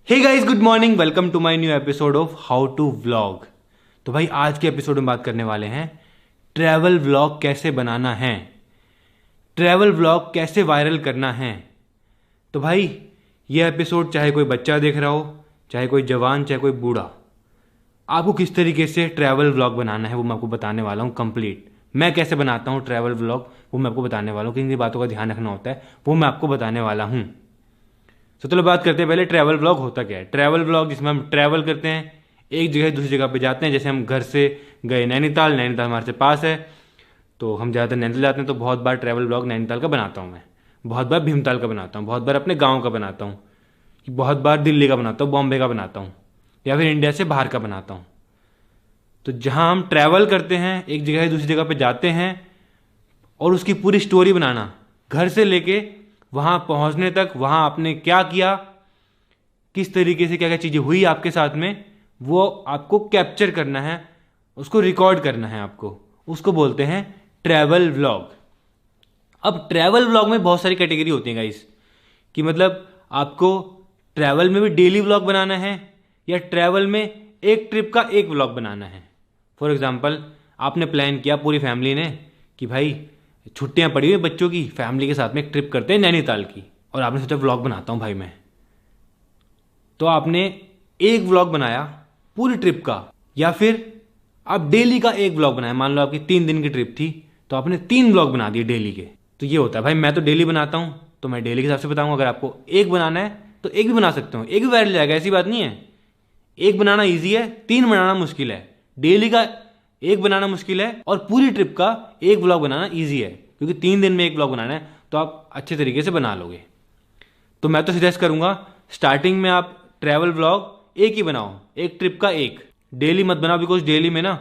Hey guys, good morning. Welcome to my new episode of how to vlog. तो भाई आज के episode में बात करने वाले हैं ट्रैवल व्लॉग कैसे बनाना है, ट्रैवल व्लॉग कैसे वायरल करना है। तो भाई ये एपिसोड चाहे कोई बच्चा देख रहा हो, चाहे कोई जवान, चाहे कोई बूढ़ा, आपको किस तरीके से ट्रैवल व्लॉग बनाना है वो मैं आपको बताने वाला हूँ कंप्लीट। मैं कैसे बनाता हूँ ट्रैवल व्लॉग वो मैं आपको बताने वाला हूँ, किन किन बातों का ध्यान रखना होता है वो मैं आपको बताने वाला हूँ। तो चलो बात करते हैं पहले ट्रैवल व्लॉग होता क्या है। ट्रैवल व्लॉग जिसमें हम ट्रैवल करते हैं, एक जगह दूसरी जगह पे जाते हैं। जैसे हम घर से गए नैनीताल, नैनीताल हमारे से पास है तो हम ज़्यादातर नैनीताल जाते हैं। तो बहुत बार ट्रैवल व्लॉग नैनीताल का बनाता हूँ मैं, बहुत बार भीमताल का बनाता हूँ, बहुत बार अपने गाँव का बनाता हूँ, बहुत बार दिल्ली का बनाता हूँ, बॉम्बे का बनाता हूँ, या फिर इंडिया से बाहर का बनाता हूँ। तो जहाँ हम ट्रैवल करते हैं, एक जगह से दूसरी जगह पे जाते हैं और उसकी पूरी स्टोरी बनाना, घर से लेके वहाँ पहुँचने तक, वहाँ आपने क्या किया, किस तरीके से क्या क्या चीज़ें हुई आपके साथ में, वो आपको कैप्चर करना है, उसको रिकॉर्ड करना है आपको। उसको बोलते हैं ट्रैवल व्लॉग। अब ट्रैवल व्लॉग में बहुत सारी कैटेगरी होती है गाइस, कि मतलब आपको ट्रैवल में भी डेली व्लॉग बनाना है या ट्रैवल में एक ट्रिप का एक व्लॉग बनाना है। फॉर एग्जाम्पल, आपने प्लान किया पूरी फैमिली ने कि भाई छुट्टियां पड़ी हुई बच्चों की, फैमिली के साथ में एक ट्रिप करते हैं नैनीताल की, और आपने सोचा व्लॉग बनाता हूँ भाई मैं। तो आपने एक व्लॉग बनाया पूरी ट्रिप का, या फिर आप डेली का एक व्लॉग बनाया। मान लो आपकी 3 दिन की ट्रिप थी तो आपने 3 व्लॉग बना दिए डेली के। तो ये होता है भाई, मैं तो डेली बनाता हूँ तो मैं डेली के हिसाब से बताऊँगा। अगर आपको एक बनाना है तो एक भी बना सकते हो, एक भी वायरल जाएगा, ऐसी बात नहीं है। एक बनाना ईजी है, 3 बनाना मुश्किल है। डेली का एक बनाना मुश्किल है और पूरी ट्रिप का एक व्लॉग बनाना ईजी है, क्योंकि 3 दिन में एक व्लॉग बनाना है तो आप अच्छे तरीके से बना लोगे। तो मैं तो सजेस्ट करूंगा स्टार्टिंग में आप ट्रैवल व्लॉग एक ही बनाओ, एक ट्रिप का एक। डेली मत बनाओ, बिकॉज डेली में ना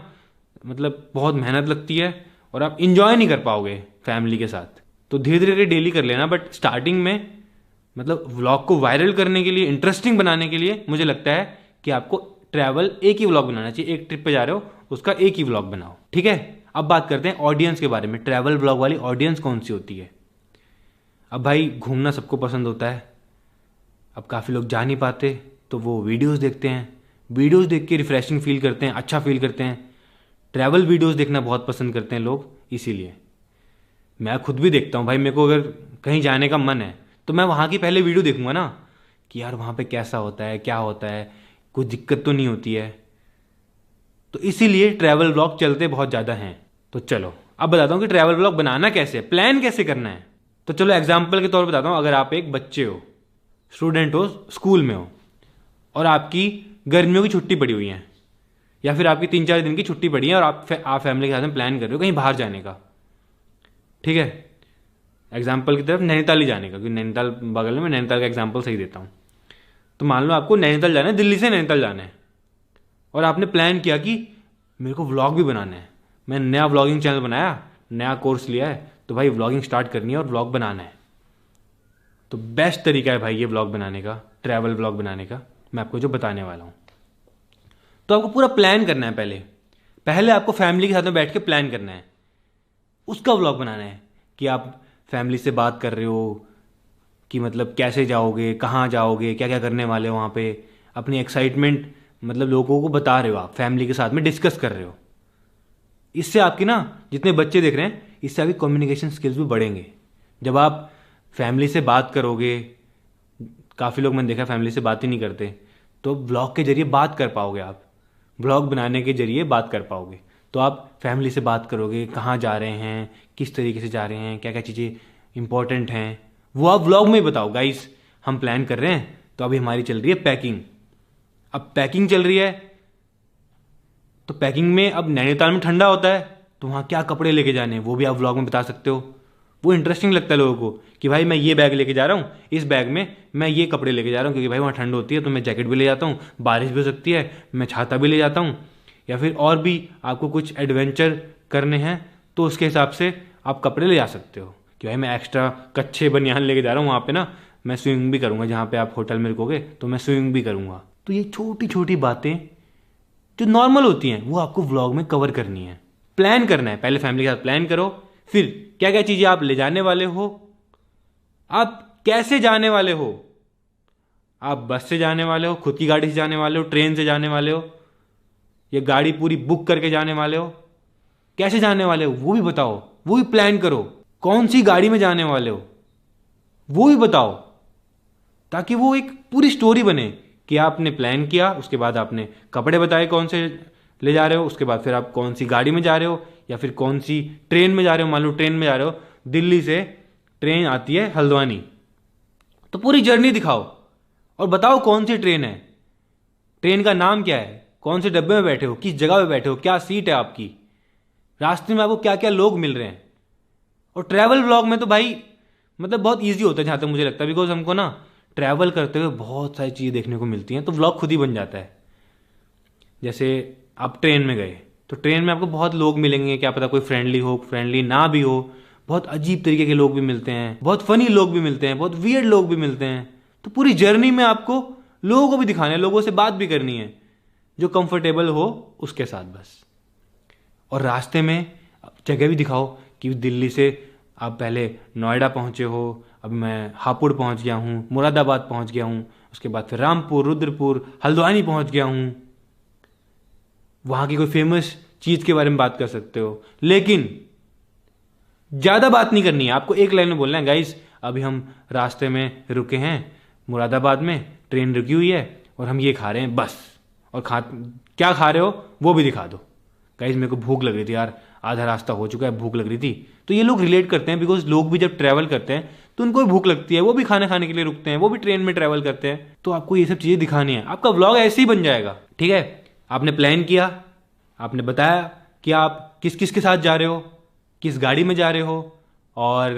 मतलब बहुत मेहनत लगती है और आप इंजॉय नहीं कर पाओगे फैमिली के साथ। तो धीरे धीरे डेली कर लेना, बट स्टार्टिंग में मतलब व्लॉग को वायरल करने के लिए, इंटरेस्टिंग बनाने के लिए मुझे लगता है कि आपको ट्रैवल एक ही व्लॉग बनाना चाहिए। एक ट्रिप पे जा रहे हो उसका एक ही व्लॉग बनाओ, ठीक है। अब बात करते हैं ऑडियंस के बारे में, ट्रैवल व्लॉग वाली ऑडियंस कौन सी होती है। अब भाई घूमना सबको पसंद होता है, अब काफ़ी लोग जा नहीं पाते तो वो वीडियोस देखते हैं, वीडियोस देख के रिफ्रेशिंग फील करते हैं, अच्छा फील करते हैं। ट्रैवल वीडियोस देखना बहुत पसंद करते हैं लोग, इसीलिए मैं खुद भी देखता हूँ भाई। मेरे को अगर कहीं जाने का मन है तो मैं वहाँ की पहले वीडियो देखूंगा ना, कि यार वहाँ पे कैसा होता है, क्या होता है, कुछ दिक्कत तो नहीं होती है। तो इसीलिए ट्रैवल व्लॉग चलते बहुत ज़्यादा हैं। तो चलो अब बताता हूँ कि ट्रैवल व्लॉग बनाना कैसे है, प्लान कैसे करना है। तो चलो एग्जाम्पल के तौर पर बताता हूँ। अगर आप एक बच्चे हो, स्टूडेंट हो, स्कूल में हो, और आपकी गर्मियों की छुट्टी पड़ी हुई है, या फिर आपकी 3-4 दिन की छुट्टी पड़ी है और आप फैमिली के साथ में प्लान कर रहे हो कहीं बाहर जाने का, ठीक है। एग्जाम्पल की तरफ नैनीताल ही जाने का, क्योंकि नैनीताल बगल में, नैनीताल का एग्जाम्पल सही देता हूँ। तो मान लो आपको नैनीताल जाना है, दिल्ली से नैनीताल जाना है, और आपने प्लान किया कि मेरे को व्लॉग भी बनाना है। मैं नया व्लॉगिंग चैनल बनाया, नया कोर्स लिया है, तो भाई व्लॉगिंग स्टार्ट करनी है और व्लॉग बनाना है। तो बेस्ट तरीका है भाई ये व्लॉग बनाने का, ट्रैवल व्लॉग बनाने का, मैं आपको जो बताने वाला हूँ। तो आपको पूरा प्लान करना है। पहले पहले आपको फैमिली के साथ में बैठ के प्लान करना है, उसका व्लॉग बनाना है कि आप फैमिली से बात कर रहे हो कि मतलब कैसे जाओगे, कहाँ जाओगे, क्या क्या करने वाले हो वहाँ पे, अपनी एक्साइटमेंट मतलब लोगों को बता रहे हो, आप फैमिली के साथ में डिस्कस कर रहे हो। इससे आपकी ना, जितने बच्चे देख रहे हैं, इससे आपकी कम्युनिकेशन स्किल्स भी बढ़ेंगे। जब आप फैमिली से बात करोगे, काफ़ी लोग मैंने देखा फैमिली से बात ही नहीं करते, तो ब्लॉग के जरिए बात कर पाओगे आप, ब्लॉग बनाने के जरिए बात कर पाओगे। तो आप फैमिली से बात करोगे, कहाँ जा रहे हैं, किस तरीके से जा रहे हैं, क्या क्या चीज़ें इंपॉर्टेंट हैं, वो आप व्लॉग में ही बताओ। गाइस हम प्लान कर रहे हैं तो अभी हमारी चल रही है पैकिंग। अब पैकिंग चल रही है तो पैकिंग में, अब नैनीताल में ठंडा होता है तो वहाँ क्या कपड़े लेके जाने हैं वो भी आप व्लॉग में बता सकते हो। वो इंटरेस्टिंग लगता है लोगों को कि भाई मैं ये बैग लेके जा रहा हूँ, इस बैग में मैं ये कपड़े लेके जा रहा हूँ, क्योंकि भाई वहाँ ठंड होती है तो मैं जैकेट भी ले जाता हूँ, बारिश भी हो सकती है, मैं छाता भी ले जाता हूँ। या फिर और भी आपको कुछ एडवेंचर करने हैं तो उसके हिसाब से आप कपड़े ले जा सकते हो, कि भाई मैं एक्स्ट्रा कच्छे बनियान लेके जा रहा हूँ, वहाँ पे ना मैं स्विमिंग भी करूँगा, जहाँ पे आप होटल में रुकोगे तो मैं स्विमिंग भी करूँगा। तो ये छोटी छोटी बातें जो नॉर्मल होती हैं वो आपको व्लॉग में कवर करनी है। प्लान करना है, पहले फैमिली के साथ प्लान करो, फिर क्या क्या चीज़ें आप ले जाने वाले हो, आप कैसे जाने वाले हो, आप बस से जाने वाले हो, खुद की गाड़ी से जाने वाले हो, ट्रेन से जाने वाले हो, या गाड़ी पूरी बुक करके जाने वाले हो? कैसे जाने वाले हो वो भी बताओ, वो भी प्लान करो। कौन सी गाड़ी में जाने वाले हो वो भी बताओ, ताकि वो एक पूरी स्टोरी बने कि आपने प्लान किया, उसके बाद आपने कपड़े बताए कौन से ले जा रहे हो, उसके बाद फिर आप कौन सी गाड़ी में जा रहे हो या फिर कौन सी ट्रेन में जा रहे हो। मान लो ट्रेन में जा रहे हो, दिल्ली से ट्रेन आती है हल्द्वानी, तो पूरी जर्नी दिखाओ और बताओ कौन सी ट्रेन है, ट्रेन का नाम क्या है, कौन से डब्बे में बैठे हो, किस जगह पे बैठे हो, क्या सीट है आपकी, रास्ते में आपको क्या क्या लोग मिल रहे हैं। और ट्रैवल व्लॉग में तो भाई मतलब बहुत ईजी होता है जहाँ तक मुझे लगता है, बिकॉज हमको ना ट्रैवल करते हुए बहुत सारी चीज़ें देखने को मिलती हैं, तो व्लॉग खुद ही बन जाता है। जैसे आप ट्रेन में गए तो ट्रेन में आपको बहुत लोग मिलेंगे, क्या पता कोई फ्रेंडली हो, फ्रेंडली ना भी हो, बहुत अजीब तरीके के लोग भी मिलते हैं, बहुत फनी लोग भी मिलते हैं, बहुत वियर्ड लोग भी मिलते हैं। तो पूरी जर्नी में आपको लोगों को भी दिखाना है, लोगों से बात भी करनी है, जो कंफर्टेबल हो उसके साथ बस। और रास्ते में जगह भी दिखाओ कि दिल्ली से आप पहले नोएडा पहुंचे हो, अब मैं हापुड़ पहुंच गया हूँ, मुरादाबाद पहुंच गया हूँ, उसके बाद फिर रामपुर, रुद्रपुर, हल्द्वानी पहुंच गया हूँ। वहां की कोई फेमस चीज के बारे में बात कर सकते हो, लेकिन ज्यादा बात नहीं करनी है आपको। एक लाइन में बोलना है, गाइस अभी हम रास्ते में रुके हैं मुरादाबाद में, ट्रेन रुकी हुई है और हम ये खा रहे हैं बस। और क्या खा रहे हो वो भी दिखा दो। गाइस मेरे को भूख लग रही थी यार, आधा रास्ता हो चुका है, भूख लग रही थी। तो ये लोग रिलेट करते हैं, बिकॉज लोग भी जब ट्रैवल करते हैं तो उनको भी भूख लगती है, वो भी खाना खाने के लिए रुकते हैं, वो भी ट्रेन में ट्रैवल करते हैं। तो आपको ये सब चीजें दिखानी है, आपका व्लॉग ऐसे ही बन जाएगा। ठीक है, आपने प्लान किया, आपने बताया कि आप किस किस के साथ जा रहे हो, किस गाड़ी में जा रहे हो, और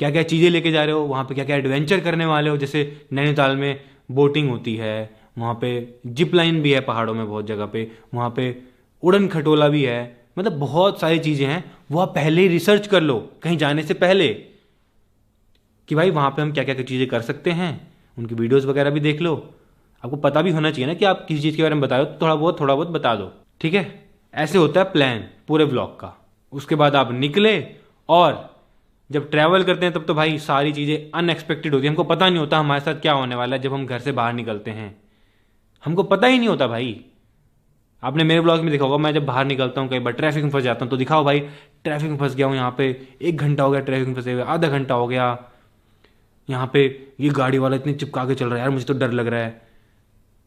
क्या क्या चीज़ें लेके जा रहे हो, वहाँ पे क्या क्या एडवेंचर करने वाले हो। जैसे नैनीताल में बोटिंग होती है, वहाँ पे जिप लाइन भी है पहाड़ों में बहुत जगह पे, वहाँ पे उड़न खटोला भी है, मतलब बहुत सारी चीज़ें हैं। वो आप पहले ही रिसर्च कर लो कहीं जाने से पहले कि भाई वहाँ पे हम क्या क्या चीज़ें कर सकते हैं, उनकी वीडियोस वगैरह भी देख लो। आपको पता भी होना चाहिए ना कि आप किसी चीज़ के बारे में बताओ, तो थोड़ा बहुत बता दो। ठीक है, ऐसे होता है प्लान पूरे ब्लॉग का। उसके बाद आप निकले, और जब ट्रैवल करते हैं तब तो भाई सारी चीज़ें अनएक्सपेक्टेड होती है, हमको पता नहीं होता हमारे साथ क्या होने वाला है। जब हम घर से बाहर निकलते हैं हमको पता ही नहीं होता भाई। आपने मेरे ब्लॉग में देखा होगा, मैं जब बाहर निकलता हूँ कई बार ट्रैफिक में फंस जाता हूँ, तो दिखाओ भाई ट्रैफिक में फंस गया हूँ, यहाँ पे 1 घंटा हो गया ट्रैफिक में फंसे हुए, आधा घंटा हो गया, यहाँ पे ये गाड़ी वाला इतनी चिपका के चल रहा है यार, मुझे तो डर लग रहा है।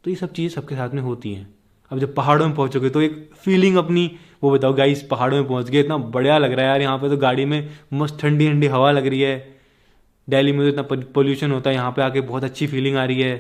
तो ये सब चीज़ें सबके साथ में होती हैं। अब जब पहाड़ों में पहुंचोगे तो एक फीलिंग अपनी वो बताओ। गाइस पहाड़ों में पहुंच गए, इतना बढ़िया लग रहा है यार, यहाँ पे तो गाड़ी में मस्त ठंडी ठंडी हवा लग रही है। दिल्ली में तो इतना पोल्यूशन होता है, यहाँ पे आके बहुत अच्छी फीलिंग आ रही है।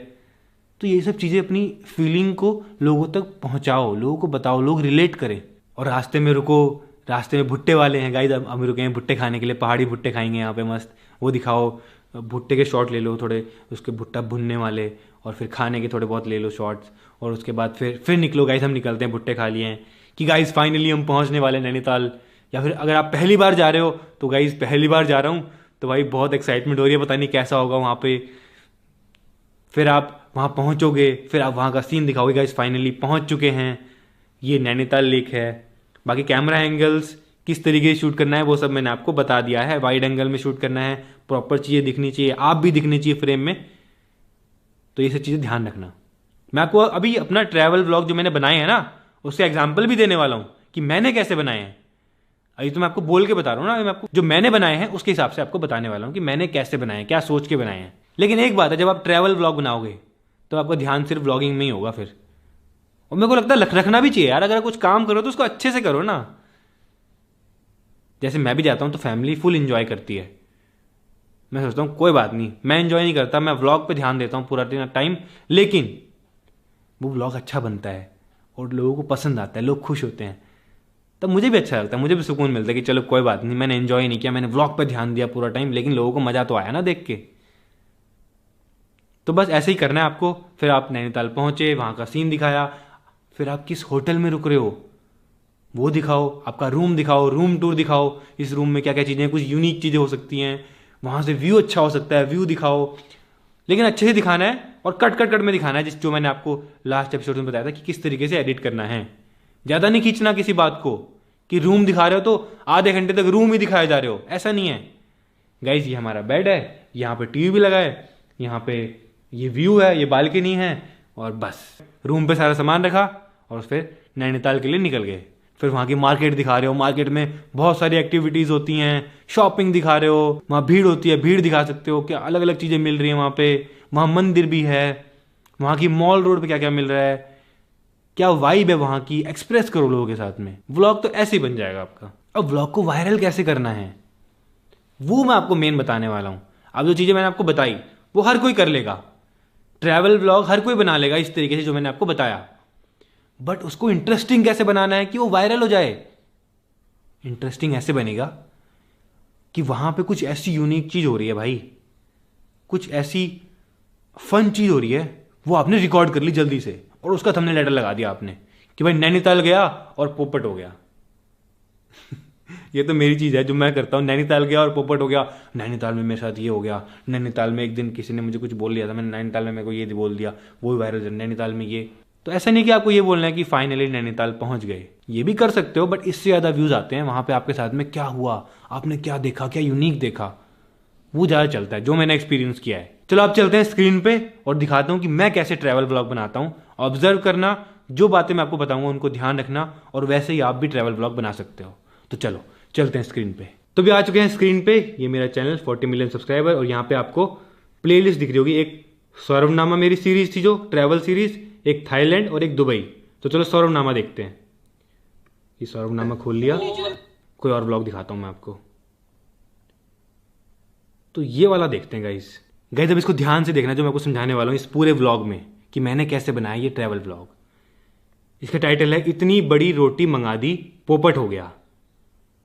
तो ये सब चीज़ें अपनी फीलिंग को लोगों तक पहुँचाओ, लोगों को बताओ, लोग रिलेट करें। और रास्ते में रुको, रास्ते में भुट्टे वाले हैं गाइस, अब हम रुके हैं भुट्टे खाने के लिए, पहाड़ी भुट्टे खाएंगे यहाँ पे मस्त, वो दिखाओ। भुट्टे के शॉट ले लो थोड़े, उसके भुट्टा भुनने वाले, और फिर खाने के थोड़े बहुत ले लो शॉट्स। और उसके बाद फिर निकलो गाइस, हम निकलते हैं, भुट्टे खा लिए हैं कि गाइस फाइनली हम पहुंचने वाले हैं नैनीताल। या फिर अगर आप पहली बार जा रहे हो तो गाइस पहली बार जा रहा हूँ, तो भाई बहुत एक्साइटमेंट हो रही है, पता नहीं कैसा होगा वहाँ पे। फिर आप वहाँ पहुँचोगे, फिर आप वहाँ का सीन दिखाओगे, गाइस फाइनली पहुँच चुके हैं, ये नैनीताल लेक है। बाकी कैमरा एंगल्स किस तरीके से शूट करना है वो सब मैंने आपको बता दिया है। वाइड एंगल में शूट करना है, प्रॉपर चीज़ें दिखनी चाहिए, आप भी दिखनी चाहिए फ्रेम में। तो ये सब चीज़ें ध्यान रखना। मैं आपको अभी अपना ट्रैवल व्लॉग जो मैंने बनाए हैं ना, उसके एग्जाम्पल भी देने वाला हूँ कि मैंने कैसे बनाए हैं। अभी तो मैं आपको बोल के बता रहा हूँ ना, मैं आपको जो मैंने बनाए हैं उसके हिसाब से आपको बताने वाला हूँ कि मैंने कैसे बनाए हैं, क्या सोच के बनाए हैं। लेकिन एक बात है, जब आप ट्रैवल व्लॉग बनाओगे तो आपका ध्यान सिर्फ व्लॉगिंग में ही होगा फिर। और मेरे को लगता है रखना भी चाहिए यार, अगर कुछ काम करो तो उसको अच्छे से करो ना। जैसे मैं भी जाता हूँ तो फैमिली फुल इंजॉय करती है, मैं सोचता हूँ कोई बात नहीं, मैं इंजॉय नहीं करता, मैं व्लॉग पे ध्यान देता हूँ पूरा टाइम, लेकिन वो व्लॉग अच्छा बनता है और लोगों को पसंद आता है, लोग खुश होते हैं, तब मुझे भी अच्छा लगता है, मुझे भी सुकून मिलता है कि चलो कोई बात नहीं, मैंने एंजॉय नहीं किया, मैंने व्लॉग पे ध्यान दिया पूरा टाइम, लेकिन लोगों को मजा तो आया ना देख के। तो बस ऐसे ही करना है आपको। फिर आप नैनीताल पहुंचे, वहां का सीन दिखाया, फिर आप किस होटल में रुक रहे हो वो दिखाओ, आपका रूम दिखाओ, रूम टूर दिखाओ, इस रूम में क्या क्या चीज़ें, कुछ यूनिक चीज़ें हो सकती हैं, वहाँ से व्यू अच्छा हो सकता है, व्यू दिखाओ। लेकिन अच्छे से दिखाना है और कट में दिखाना है, जो मैंने आपको लास्ट एपिसोड में बताया था कि किस तरीके से एडिट करना है। ज़्यादा नहीं खींचना किसी बात को कि रूम दिखा रहे हो तो आधे घंटे तक रूम ही दिखाए जा रहे हो, ऐसा नहीं है। गाइज ये हमारा बेड है, यहाँ पे टीवी भी लगा है, यहाँ पे ये व्यू है, ये बालकनी है, और बस रूम पे सारा सामान रखा और फिर नैनीताल के लिए निकल गए। फिर वहाँ की मार्केट दिखा रहे हो, मार्केट में बहुत सारी एक्टिविटीज़ होती हैं, शॉपिंग दिखा रहे हो, वहाँ भीड़ होती है, भीड़ दिखा सकते हो, क्या अलग अलग चीज़ें मिल रही हैं वहाँ पे। वहाँ मंदिर भी है, वहाँ की मॉल रोड पे क्या क्या मिल रहा है, क्या वाइब है वहाँ की, एक्सप्रेस करो लोगों के साथ में। व्लॉग तो ऐसे ही बन जाएगा आपका। अब व्लॉग को वायरल कैसे करना है वो मैं आपको मेन बताने वाला हूँ। अब जो चीज़ें मैंने आपको बताई वो हर कोई कर लेगा, ट्रैवल व्लॉग हर कोई बना लेगा इस तरीके से जो मैंने आपको बताया, बट उसको इंटरेस्टिंग कैसे बनाना है कि वो वायरल हो जाए। इंटरेस्टिंग ऐसे बनेगा कि वहां पे कुछ ऐसी यूनिक चीज हो रही है भाई, कुछ ऐसी फन चीज हो रही है, वो आपने रिकॉर्ड कर ली जल्दी से और उसका थंबनेल टाइटल लगा दिया आपने कि भाई नैनीताल गया और पोपट हो गया। ये तो मेरी चीज है जो मैं करता हूँ, नैनीताल गया और पोपट हो गया। नैनीताल में मेरे साथ ये हो गया, नैनीताल में एक दिन किसी ने मुझे कुछ बोल लिया था, मैंने नैनीताल में मेरे को ये बोल दिया, वो भी वायरल, नैनीताल में ये। तो ऐसा नहीं कि आपको ये बोलना है कि फाइनली नैनीताल पहुंच गए, ये भी कर सकते हो, बट इससे ज़्यादा व्यूज़ आते हैं वहाँ पे आपके साथ में क्या हुआ, आपने क्या देखा, क्या यूनिक देखा, वो ज़्यादा चलता है, जो मैंने एक्सपीरियंस किया है। चलो आप चलते हैं स्क्रीन पे और दिखाता हूँ कि मैं कैसे ट्रैवल व्लॉग बनाता हूँ। ऑब्जर्व करना, जो बातें मैं आपको बताऊंगा उनको ध्यान रखना, और वैसे ही आप भी ट्रैवल व्लॉग बना सकते हो। तो चलो चलते हैं स्क्रीन पे। तो भी आ चुके हैं स्क्रीन पे, ये मेरा चैनल 40 मिलियन सब्सक्राइबर, और यहाँ पे आपको प्लेलिस्ट दिख रही होगी। एक सौरभनामा मेरी सीरीज थी जो ट्रैवल सीरीज, एक थाईलैंड और एक दुबई। तो चलो सौरभनामा देखते हैं। ये सौरभनामा खोल लिया, कोई और ब्लॉग दिखाता हूं मैं आपको। तो ये वाला देखते हैं गाइस। अब इसको ध्यान से देखना जो मैं आपको समझाने वाला हूं इस पूरे व्लॉग में, कि मैंने कैसे बनाया ये ट्रैवल व्लॉग। इसका टाइटल है इतनी बड़ी रोटी मंगा दी पोपट हो गया।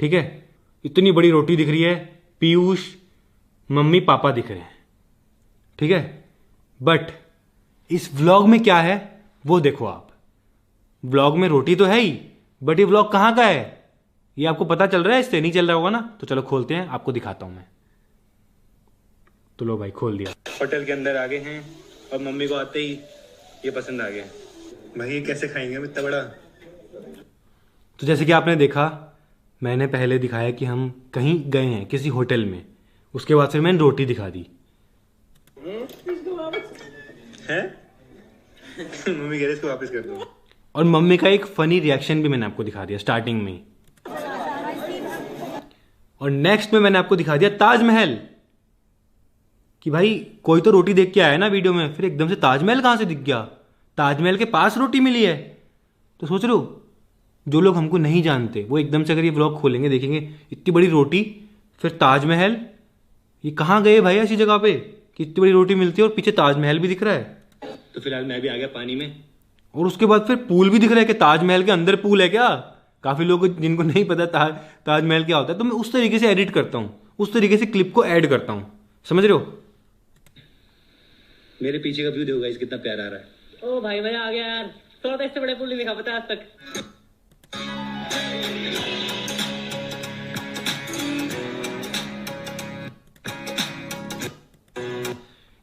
ठीक है, इतनी बड़ी रोटी दिख रही है, पीयूष मम्मी पापा दिख रहे हैं, ठीक है, बट इस व्लॉग में क्या है वो देखो आप। व्लॉग में रोटी तो है ही, बट ये व्लॉग कहां का है ये आपको पता चल रहा है? इससे नहीं चल रहा होगा ना। तो चलो खोलते हैं, आपको दिखाता हूं मैं। तो लो भाई, खोल दिया। होटल के अंदर आ गए हैं और मम्मी को आते ही ये पसंद आ गया। भाई ये कैसे खाएंगे इतना बड़ा? तो जैसे कि आपने देखा, मैंने पहले दिखाया कि हम कहीं गए हैं किसी होटल में, उसके बाद फिर मैंने रोटी दिखा दी है। मम्मी कह रही इसको वापस कर दो। और मम्मी का एक फनी रिएक्शन भी मैंने आपको दिखा दिया स्टार्टिंग में। और नेक्स्ट में मैंने आपको दिखा दिया ताजमहल, कि भाई कोई तो रोटी देख के आया ना वीडियो में, फिर एकदम से ताजमहल कहां से दिख गया? ताजमहल के पास रोटी मिली है। तो सोच रहे हो, जो लोग हमको नहीं जानते वो एकदम से अगर ये व्लॉग खोलेंगे, देखेंगे इतनी बड़ी रोटी, फिर ताजमहल, ये कहाँ गए भाई ऐसी जगह पे कि इतनी बड़ी रोटी मिलती है और पीछे ताजमहल भी दिख रहा है। तो फिलहाल मैं भी आ गया पानी में, और उसके बाद फिर पूल भी दिख रहा है कि ताजमहल के अंदर पूल है क्या? काफी लोग जिनको नहीं पता ताजमहल क्या होता है, तो मैं उस तरीके से एडिट करता हूँ, उस तरीके से क्लिप को ऐड करता हूँ, समझ रहे हो? मेरे पीछे का व्यू देखो गाइस, कितना प्यारा आ रहा है। ओ भाई मजा आ गया यार, थोड़ा इससे बड़े पुल नहीं देखा पता आज तक।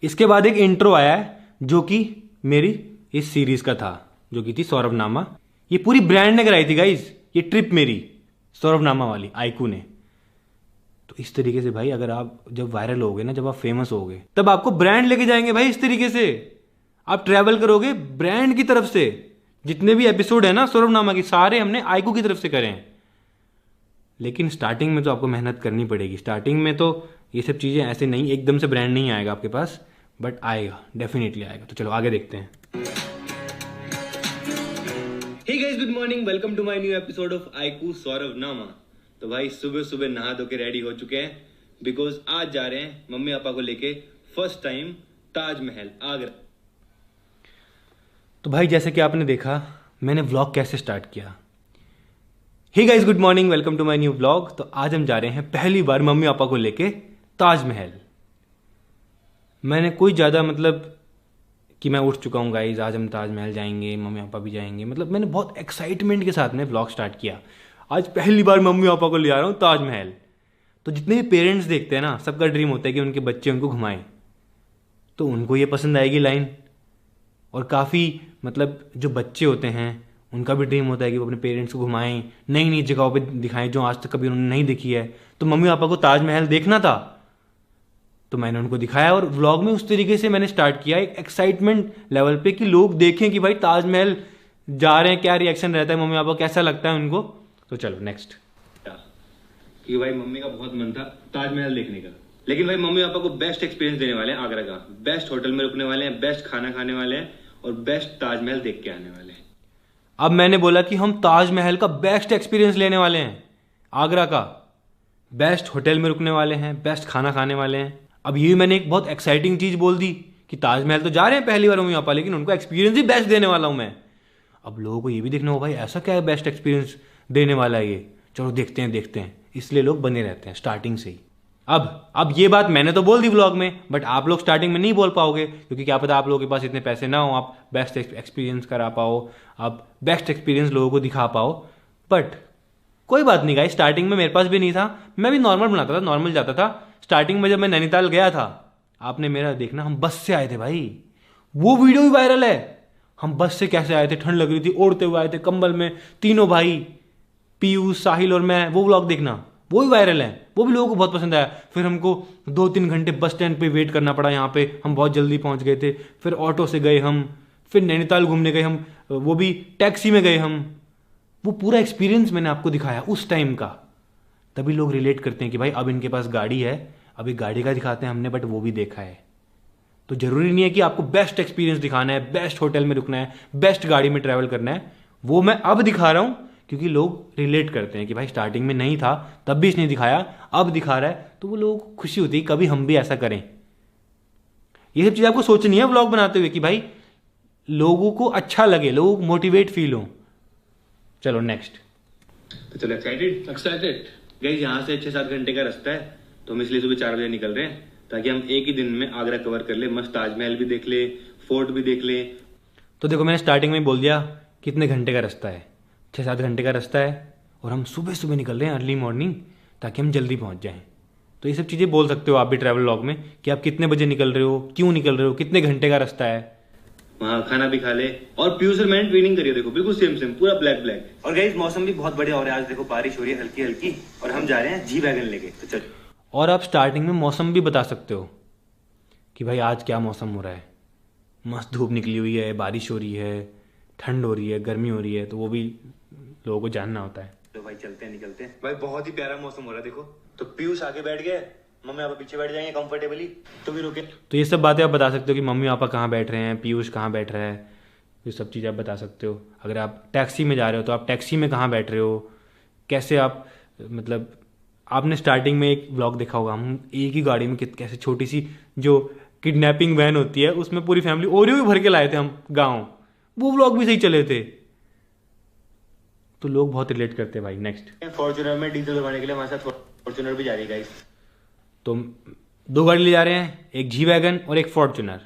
इसके बाद एक इंट्रो आया है जो कि मेरी इस सीरीज का था, जो कि थी सौरभनामा। ये पूरी ब्रांड ने कराई थी गाइस, ये ट्रिप मेरी सौरभनामा वाली आईकू ने। तो इस तरीके से भाई, अगर आप जब वायरल होगे ना, जब आप फेमस होगे, तब आपको ब्रांड लेके जाएंगे भाई। इस तरीके से आप ट्रैवल करोगे ब्रांड की तरफ से। जितने भी एपिसोड है ना सौरभनामा की, सारे हमने आईकू की तरफ से करे हैं। लेकिन स्टार्टिंग में तो आपको मेहनत करनी पड़ेगी। स्टार्टिंग में तो ये सब चीजें ऐसे नहीं, एकदम से ब्रांड नहीं आएगा आपके पास, बट आएगा, डेफिनेटली आएगा। तो चलो आगे देखते हैं। Hey guys, good morning, welcome to my new episode of आईकू सौरभनामा। तो भाई सुबह सुबह नहा धो के रेडी हो चुके हैं, बिकॉज आज जा रहे हैं मम्मी पापा को लेके फर्स्ट टाइम ताजमहल आगरा। तो भाई जैसे कि आपने देखा मैंने व्लॉग कैसे स्टार्ट किया। Hey guys, good morning, welcome to my new vlog. तो आज हम जा रहे हैं पहली बार मम्मी पापा को लेके ताजमहल। मैंने कोई ज़्यादा मतलब कि मैं उठ चुका हूँ गाइज, आज हम ताजमहल जाएंगे, मम्मी पापा भी जाएंगे, मतलब मैंने बहुत एक्साइटमेंट के साथ में व्लॉग स्टार्ट किया। आज पहली बार मम्मी पापा को ले आ रहा हूँ ताजमहल। तो जितने भी पेरेंट्स देखते हैं ना, सबका ड्रीम होता है कि उनके बच्चे उनको घुमाएं, तो उनको ये पसंद आएगी लाइन। और काफ़ी मतलब जो बच्चे होते हैं उनका भी ड्रीम होता है कि वो अपने पेरेंट्स को घुमाएं, नई नई जगहों पे दिखाएं जो आज तक कभी उन्होंने नहीं देखी है। तो मम्मी पापा को ताजमहल देखना था, तो मैंने उनको दिखाया और व्लॉग में उस तरीके से मैंने स्टार्ट किया एक एक्साइटमेंट लेवल पे कि लोग देखें कि भाई ताजमहल जा रहे हैं, क्या रिएक्शन रहता है मम्मी पापा, कैसा लगता है उनको। तो चलो नेक्स्ट। कि भाई मम्मी का बहुत मन था ताजमहल देखने का, लेकिन भाई मम्मी पापा को बेस्ट एक्सपीरियंस देने वाले हैं आगरा का। बेस्ट होटल में रुकने वाले हैं, बेस्ट खाना खाने वाले हैं और बेस्ट ताजमहल देख के आने वाले हैं। अब मैंने बोला कि हम ताजमहल का बेस्ट एक्सपीरियंस लेने वाले हैं, आगरा का बेस्ट होटल में रुकने वाले हैं, बेस्ट खाना खाने वाले हैं। अब ये मैंने एक बहुत एक्साइटिंग चीज बोल दी कि ताजमहल तो जा रहे हैं पहली बार मम्मी पापा, लेकिन उनको एक्सपीरियंस ही बेस्ट देने वाला हूं मैं। अब लोगों को ये भी देखना हो भाई ऐसा क्या है बेस्ट एक्सपीरियंस देने वाला है ये, चलो देखते हैं। इसलिए लोग बने रहते हैं स्टार्टिंग से ही। अब ये बात मैंने तो बोल दी व्लॉग में, बट आप लोग स्टार्टिंग में नहीं बोल पाओगे, क्योंकि क्या पता आप लोगों के पास इतने पैसे ना हो आप बेस्ट एक्सपीरियंस करा पाओ, आप बेस्ट एक्सपीरियंस लोगों को दिखा पाओ। बट कोई बात नहीं गाइस, स्टार्टिंग में मेरे पास भी नहीं था, मैं भी नॉर्मल बनाता था, नॉर्मल जाता था। स्टार्टिंग में जब मैं नैनीताल गया था, आपने मेरा देखना, हम बस से आए थे भाई, वो वीडियो भी वायरल है। हम बस से कैसे आए थे, ठंड लग रही थी, ओढ़ते हुए आए थे कंबल में, तीनों भाई, पीयूष, साहिल और मैं, वो व्लॉग देखना, वो भी वायरल है, वो भी लोगों को बहुत पसंद आया। फिर हमको 2-3 घंटे बस स्टैंड पे वेट करना पड़ा, यहाँ पे हम बहुत जल्दी पहुंच गए थे। फिर ऑटो से गए हम, फिर नैनीताल घूमने गए हम, वो भी टैक्सी में गए हम। वो पूरा एक्सपीरियंस मैंने आपको दिखाया उस टाइम का, तभी लोग रिलेट करते हैं कि भाई अब इनके पास गाड़ी है, अभी गाड़ी का दिखाते हैं हमने, बट वो भी देखा है। तो जरूरी नहीं है कि आपको बेस्ट एक्सपीरियंस दिखाना है, बेस्ट होटल में रुकना है, बेस्ट गाड़ी में ट्रैवल करना है। वो मैं अब दिखा रहा हूं क्योंकि लोग रिलेट करते हैं कि भाई स्टार्टिंग में नहीं था तब भी इसने दिखाया, अब दिखा रहा है, तो वो लोगों को खुशी होती है कभी हम भी ऐसा करें। ये सब चीज आपको सोचनी है व्लॉग बनाते हुए कि भाई लोगों को अच्छा लगे, लोग मोटिवेट फील हो। चलो नेक्स्ट। तो चलो एक्साइटेड गाइस, यहाँ से 6-7 घंटे का रास्ता है, तो हम इसलिए सुबह 4 बजे निकल रहे हैं ताकि हम एक ही दिन में आगरा कवर कर ले, मस्त ताजमहल भी देख ले, फोर्ट भी देख ले। तो देखो मैंने स्टार्टिंग में बोल दिया कितने घंटे का रास्ता है, 6-7 घंटे का रास्ता है, और हम सुबह सुबह निकल रहे हैं अर्ली मॉर्निंग ताकि हम जल्दी पहुंच जाएं। तो ये सब चीज़ें बोल सकते हो आप भी ट्रैवल व्लॉग में कि आप कितने बजे निकल रहे हो, क्यों निकल रहे हो, कितने घंटे का रास्ता है। वहाँ खाना भी खा ले और पीयूष और मैंने ट्रेनिंग करिए, देखो बिल्कुल सेम पूरा ब्लैक। और गाइस मौसम भी बहुत बढ़िया हो रहा है आज, देखो बारिश हो रही है हल्की हल्की, और हम जा रहे हैं जी वैगन लेके। तो चल, और आप स्टार्टिंग में मौसम भी बता सकते हो कि भाई आज क्या मौसम हो रहा है, मस्त धूप निकली हुई है, बारिश हो रही है, ठंड हो रही है, गर्मी हो रही है, तो वो भी लोगों को जानना होता है। तो भाई चलते हैं, निकलते हैं। भाई बहुत ही प्यारा मौसम हो रहा है, देखो तो पीयूष आगे बैठ गए, मम्मी पापा पीछे बैठ जाएंगे कंफर्टेबली, तो भी रुके। तो ये सब बातें आप बता सकते हो कि मम्मी पापा कहाँ बैठ रहे हैं, पीयूष कहाँ बैठ रहा है, ये सब चीज़ आप बता सकते हो। अगर आप टैक्सी में जा रहे हो तो आप टैक्सी में कहाँ बैठ रहे हो, कैसे आप, मतलब आपने स्टार्टिंग में एक व्लॉग देखा होगा, हम एक ही गाड़ी में कैसे छोटी सी जो किडनैपिंग वैन होती है उसमें पूरी फैमिली ओरियो भी भर के लाए थे हम गाँव, वो व्लॉग भी सही चले थे। तो लोग बहुत रिलेट करते हैं भाई। नेक्स्ट, फॉर्च्यूनर में डीजल भरवाने के लिए हमारे साथ फॉर्च्यूनर भी जा रही है गाइस। तो 2 गाड़ी ले जा रहे हैं, एक जी वैगन और एक फॉर्च्यूनर।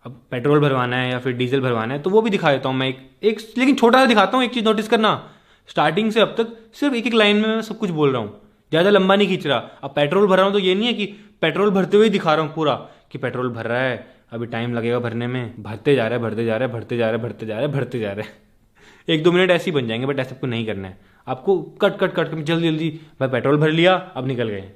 अब पेट्रोल भरवाना है या फिर डीजल भरवाना है तो वो भी दिखा देता हूँ मैं, एक लेकिन छोटा सा दिखाता हूँ। एक चीज़ नोटिस करना, स्टार्टिंग से अब तक सिर्फ एक लाइन में मैं सब कुछ बोल रहा हूँ, ज़्यादा लंबा नहीं खींच रहा। अब पेट्रोल भर रहा हूँ तो ये नहीं है कि पेट्रोल भरते हुए दिखा रहा हूँ पूरा कि पेट्रोल भर रहा है, अभी टाइम लगेगा भरने में, भरते जा रहे हैं 1-2 मिनट ऐसे ही बन जाएंगे, बट ऐसा आपको नहीं करना है। आपको कट जल्दी भाई पेट्रोल भर लिया, अब निकल गए।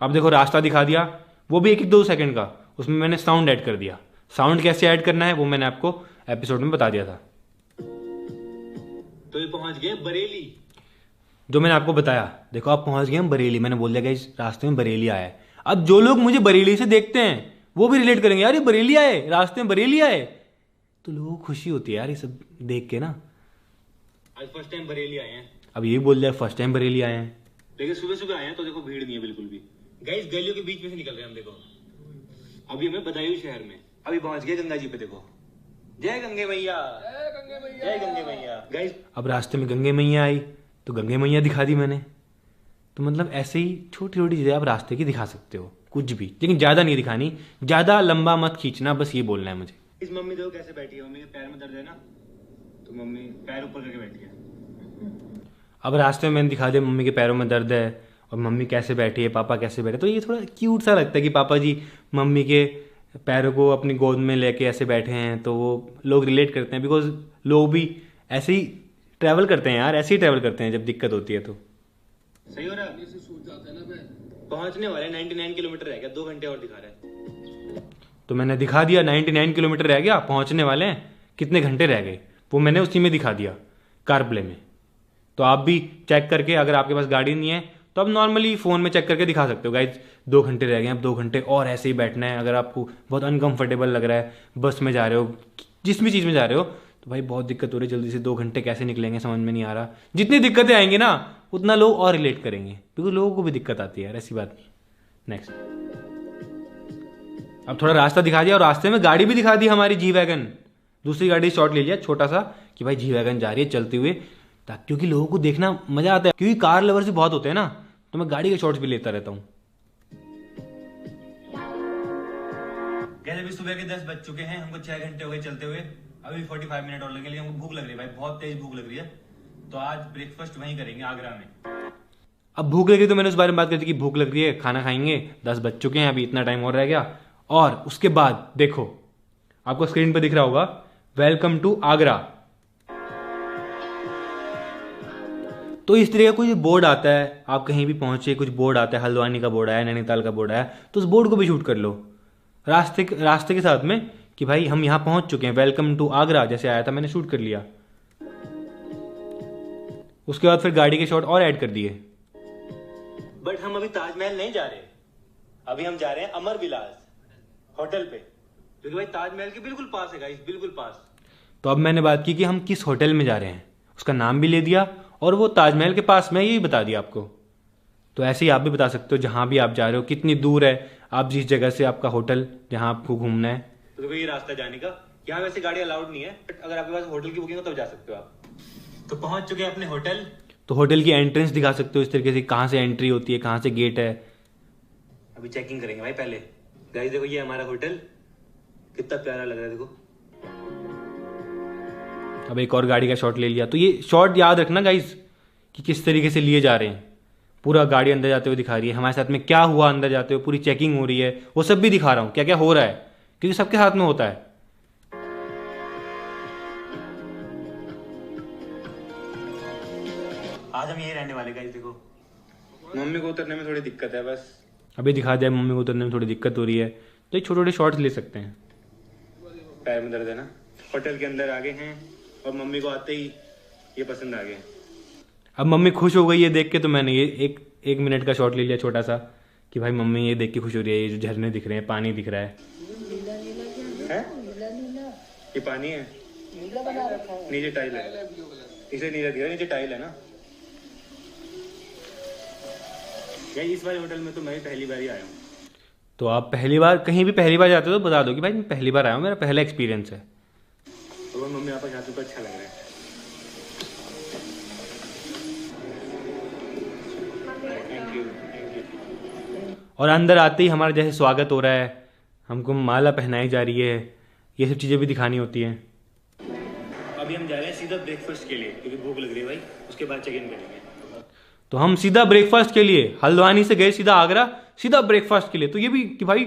अब देखो रास्ता दिखा दिया, वो भी 1-2 सेकंड का, उसमें मैंने साउंड ऐड कर दिया। साउंड कैसे ऐड करना है वो मैंने आपको एपिसोड में बता दिया था। तो ये पहुंच गए बरेली, जो मैंने आपको बताया, देखो आप पहुंच गए हम बरेली, मैंने बोल दिया कि इस रास्ते में बरेली आया है। अब जो लोग मुझे बरेली से देखते हैं वो भी रिलेट करेंगे, यार ये बरेली आए, रास्ते में बरेली आए, तो लोगों को खुशी होती है यार ये सब देख के ना। आज फर्स्ट टाइम बरेली आए हैं। अब ये बोल दिया फर्स्ट टाइम बरेली आए हैं, लेकिन सुबह सुबह आए हैं तो देखो भीड़ नहीं है बिल्कुल भी। गाइस गलियों के बीच में से निकल रहे हैं हम, देखो अभी हमें बदायूं शहर में, अभी पहुंच गए गंगा जी पे, देखो जय गंगे मैया, जय गंगे मैया। गाइस अब रास्ते में गंगे मैया आई तो गंगे मैया दिखा दी मैंने। तो मतलब ऐसे ही छोटी छोटी चीजें आप रास्ते की दिखा सकते हो, कुछ भी, लेकिन ज्यादा नहीं दिखानी, ज्यादा लंबा मत खींचना, बस ये बोलना है मुझे। इस मम्मी देखो कैसे बैठी है, मम्मी के पैर में दर्द है ना, तो मम्मी पैर ऊपर करके बैठी है। अब रास्ते में मैंने दिखा दिया मम्मी के पैरों में दर्द है और मम्मी कैसे बैठी है, पापा कैसे बैठे, तो ये थोड़ा क्यूट सा लगता है कि पापा जी मम्मी के पैरों को अपनी गोद में लेके ऐसे बैठे हैं, तो वो लोग रिलेट करते हैं, बिकॉज लोग भी ऐसे ही ट्रैवल करते हैं यार, ऐसे ही ट्रैवल करते हैं जब दिक्कत होती है तो। सही हो रहा है, सोच जाता है ना मैं पहुंचने वाले 99 किलोमीटर रह गया, 2 घंटे और दिखा रहा है। तो मैंने दिखा दिया 99 किलोमीटर रह गया, पहुंचने वाले हैं, कितने घंटे रह गए वो मैंने उसी में दिखा दिया, कार प्ले में। तो आप भी चेक करके, अगर आपके पास गाड़ी नहीं है तो आप नॉर्मली फ़ोन में चेक करके दिखा सकते हो गाइज 2 घंटे रह गए, अब 2 घंटे और ऐसे ही बैठना है। अगर आपको बहुत अनकंफर्टेबल लग रहा है, बस में जा रहे हो, जिस भी चीज़ में जा रहे हो, तो भाई बहुत दिक्कत हो रही है, जल्दी से 2 घंटे कैसे निकलेंगे समझ में नहीं आ रहा। जितनी दिक्कतें आएंगी ना उतना लोग और रिलेट करेंगे, क्योंकि लोगों को भी दिक्कत आती है यार, ऐसी बात नहीं। नेक्स्ट, अब थोड़ा रास्ता दिखा दिया और रास्ते में गाड़ी भी दिखा दी हमारी जी वैगन। दूसरी गाड़ी शॉट ले लिया छोटा सा कि भाई जी वैगन जा रही है चलते हुए, क्योंकि लोगों को देखना मजा आता है, क्योंकि कार लवर्स भी बहुत होते हैं ना, तो मैं गाड़ी के शॉट्स भी लेता रहता हूँ। अभी सुबह के 10 बज चुके हैं, हमको 6 घंटे हो गए चलते हुए, अभी 45 मिनट और लगेंगे, लेकिन हमको भूख लग रही है भाई, बहुत तेज भूख लग रही है। तो आज ब्रेकफास्ट वहीं करेंगे आगरा में। अब भूख लगी तो मैंने उस बारे में बात करी थी कि भूख लग रही है, खाना खाएंगे, 10 बज चुके हैं, अभी इतना टाइम और रह गया। और उसके बाद देखो आपको स्क्रीन पर दिख रहा होगा वेलकम टू आगरा। तो इस तरह का कोई बोर्ड आता है, आप कहीं भी पहुंचे कुछ बोर्ड आता है, हल्द्वानी का बोर्ड आया, नैनीताल का बोर्ड आया, तो उस बोर्ड को भी शूट कर लो रास्ते के साथ में कि भाई हम यहाँ पहुंच चुके हैं, वेलकम टू आगरा जैसे आया था मैंने शूट कर लिया। उसके बाद फिर गाड़ी के शॉट और ऐड कर दिए। बट हम अभी ताजमहल नहीं जा रहे, अभी हम जा रहे हैं अमर विलास होटल पे, क्योंकि भाई ताजमहल के बिल्कुल पास है गाइस, बिल्कुल पास। तो अब मैंने बात की कि हम किस होटल में जा रहे हैं, उसका नाम भी ले दिया और वो ताजमहल के पास में ही बता दिया आपको। तो ऐसे ही आप भी बता सकते हो जहां भी आप जा रहे हो, कितनी दूर है आप जिस जगह से आपका होटल जहां आपको घूमना है। तो देखो ये रास्ता जाने का, यहाँ वैसे गाड़ी अलाउड नहीं है, बट अगर आपके पास होटल की बुकिंग हो तब जा सकते हो आप। तो पहुंच चुके हैं अपने होटल। तो होटल की एंट्रेंस दिखा सकते हो इस तरीके से, कहाँ से एंट्री होती है, कहाँ से गेट है। अभी चेकिंग करेंगे भाई पहले। गाइस देखो ये हमारा होटल, कितना प्यारा लग रहा है देखो। अब एक और गाड़ी का शॉट ले लिया। तो ये शॉट याद रखना गाइस कि किस तरीके से लिए जा रहे हैं। पूरा गाड़ी अंदर जाते हुए दिखा रही है, हमारे साथ में क्या हुआ अंदर जाते हुए, पूरी चेकिंग हो रही है, वो सब भी दिखा रहा हूँ क्या क्या हो रहा है, क्योंकि सबके साथ में होता है। आज हम यही रहने वाले गाइस। देखो मम्मी को उतरने में थोड़ी दिक्कत है बस, अभी दिखा दिया मम्मी को उतरने में थोड़ी दिक्कत हो रही है, तो ये छोटे छोटे शॉट्स ले सकते हैं। पैर में दर्द है ना। होटल के अंदर आ गए हैं और मम्मी को आते ही ये पसंद आ गए। अब मम्मी खुश हो गई है देख के, तो मैंने ये एक मिनट का शॉट ले लिया छोटा सा कि भाई मम्मी ये देख के खुश हो रही है, ये जो झरने दिख रहे हैं, पानी दिख रहा है। ये पानी है, नीचे टाइल है, इसे नीला दिख रहा है, नीचे टाइल है ना। यार इस बार होटल में तो मैं पहली बार ही आया हूँ। तो आप पहली बार कहीं भी पहली बार जाते हो तो बता दो कि भाई मैं पहली बार आया हूँ, मेरा पहला एक्सपीरियंस है। तो मम्मी आपका यहाँ तो अच्छा लग रहा है। Thank you. और अंदर आते ही हमारा जैसे स्वागत हो रहा है, हमको माला पहनाई जा रही है, ये सब चीज़ें भी दिखानी होती हैं। अभी हम जा रहे हैं सीधा ब्रेकफास्ट के लिए, क्योंकि भूख लग रही है भाई, उसके बाद चेक इन करेंगे। तो हम सीधा ब्रेकफास्ट के लिए हल्द्वानी से गए सीधा आगरा, सीधा ब्रेकफास्ट के लिए। तो ये भी कि भाई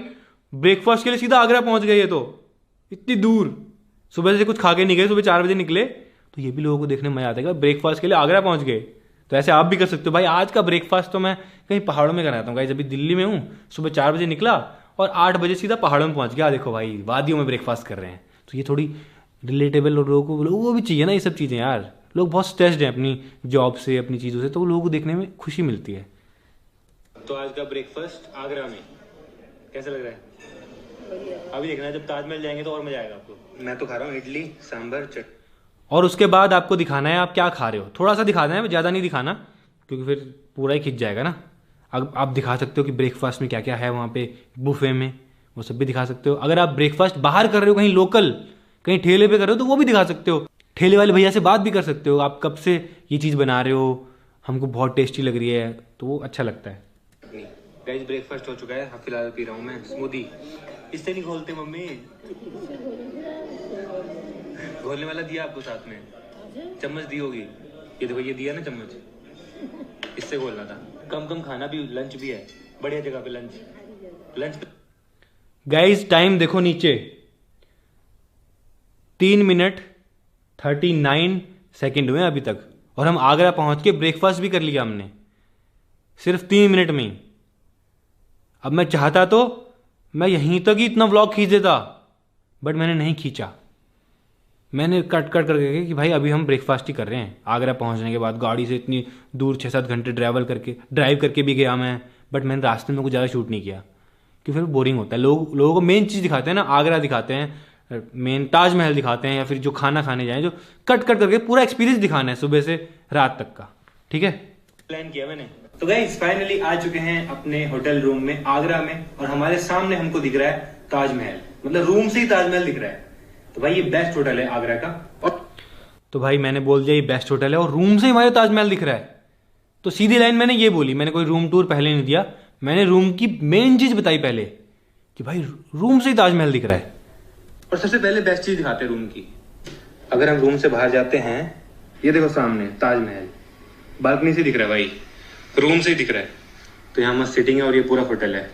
ब्रेकफास्ट के लिए सीधा आगरा पहुंच गए, ये तो इतनी दूर, सुबह से कुछ खा के नहीं गए, सुबह 4 बजे निकले। तो ये भी लोगों को देखने में मजा आता है कि ब्रेकफास्ट के लिए आगरा पहुंच गए। तो ऐसे आप भी कर सकते हो भाई। आज का ब्रेकफास्ट तो मैं कहीं पहाड़ों में कराता हूँ गाइस। अभी दिल्ली में हूँ, सुबह 4 बजे निकला और 8 बजे सीधा पहाड़ों में पहुंच गया। देखो भाई वादियों में ब्रेकफास्ट कर रहे हैं, तो ये थोड़ी रिलेटेबल, और लोगों को भी चाहिए ना ये सब चीज़ें यार। लोग बहुत स्ट्रेस्ड हैं अपनी जॉब से, अपनी चीज़ों से, तो लोगों को देखने में खुशी मिलती है। तो आज का ब्रेकफास्ट आगरा में कैसा लग रहा है? अभी देखना है, जब ताजमहल जाएंगे तो और मजा आएगा आपको। मैं तो खा रहा हूँ इडली सांभर चट। और उसके बाद आपको दिखाना है आप क्या खा रहे हो, थोड़ा सा दिखाना है, ज़्यादा नहीं दिखाना, क्योंकि फिर पूरा ही खिंच जाएगा ना। अब आप दिखा सकते हो कि ब्रेकफास्ट में क्या क्या है वहाँ पे बुफे में, वो सब भी दिखा सकते हो। अगर आप ब्रेकफास्ट बाहर कर रहे हो, कहीं लोकल, कहीं ठेले पे कर रहे हो, तो वो भी दिखा सकते हो। ठेले वाले भैया से बात भी कर सकते हो, आप कब से ये चीज़ बना रहे हो, हमको बहुत टेस्टी लग रही है, तो वो अच्छा लगता है। गाइस ब्रेकफास्ट हो चुका है, फिलहाल पी रहा हूँ मैं स्मूदी। इससे नहीं घोलते मम्मी, घोलने वाला दिया आपको साथ में, चम्मच दी होगी, ये देखो ये दिया ना चम्मच, इससे घोलना था। कम कम खाना भी, लंच भी है, बढ़िया जगह पे लंच। गाइज टाइम देखो नीचे, 3 मिनट 39 सेकेंड हुए अभी तक, और हम आगरा पहुंच के ब्रेकफास्ट भी कर लिया हमने सिर्फ 3 मिनट में ही। अब मैं चाहता तो मैं यहीं तक ही इतना व्लॉग खींच देता, बट मैंने नहीं खींचा। मैंने कट कट करके कि भाई अभी हम ब्रेकफास्ट ही कर रहे हैं। आगरा पहुंचने के बाद गाड़ी से इतनी दूर 6-7 घंटे ड्राइव करके भी गया मैं, बट मैंने रास्ते में कुछ ज़्यादा शूट नहीं किया क्योंकि फिर बोरिंग होता है। लोगों को मेन चीज़ दिखाते हैं ना, आगरा दिखाते हैं, मेन ताजमहल दिखाते हैं, या फिर जो खाना खाने जाएं, जो कट कट करके पूरा एक्सपीरियंस दिखाना है सुबह से रात तक का। ठीक है, प्लान किया मैंने। तो गाइस फाइनली आ चुके हैं अपने होटल रूम में आगरा में, और हमारे सामने हमको दिख रहा है ताजमहल, मतलब रूम से ही ताजमहल दिख रहा है। तो भाई ये बेस्ट होटल है आगरा का। और तो भाई मैंने बोल दिया ये बेस्ट होटल है और रूम से हमारे ताजमहल दिख रहा है, तो सीधी लाइन मैंने ये बोली। मैंने कोई रूम टूर पहले नहीं दिया, मैंने रूम की मेन चीज बताई पहले कि भाई रूम से ही ताजमहल दिख रहा है। और सबसे पहले बेस्ट चीज दिखाते हैं रूम की। अगर हम रूम से बाहर जाते हैं, ये देखो सामने ताजमहल बालकनी से दिख रहा है भाई, रूम से ही दिख रहा है। तो यहाँ मस्त सिटिंग है और ये पूरा होटल है।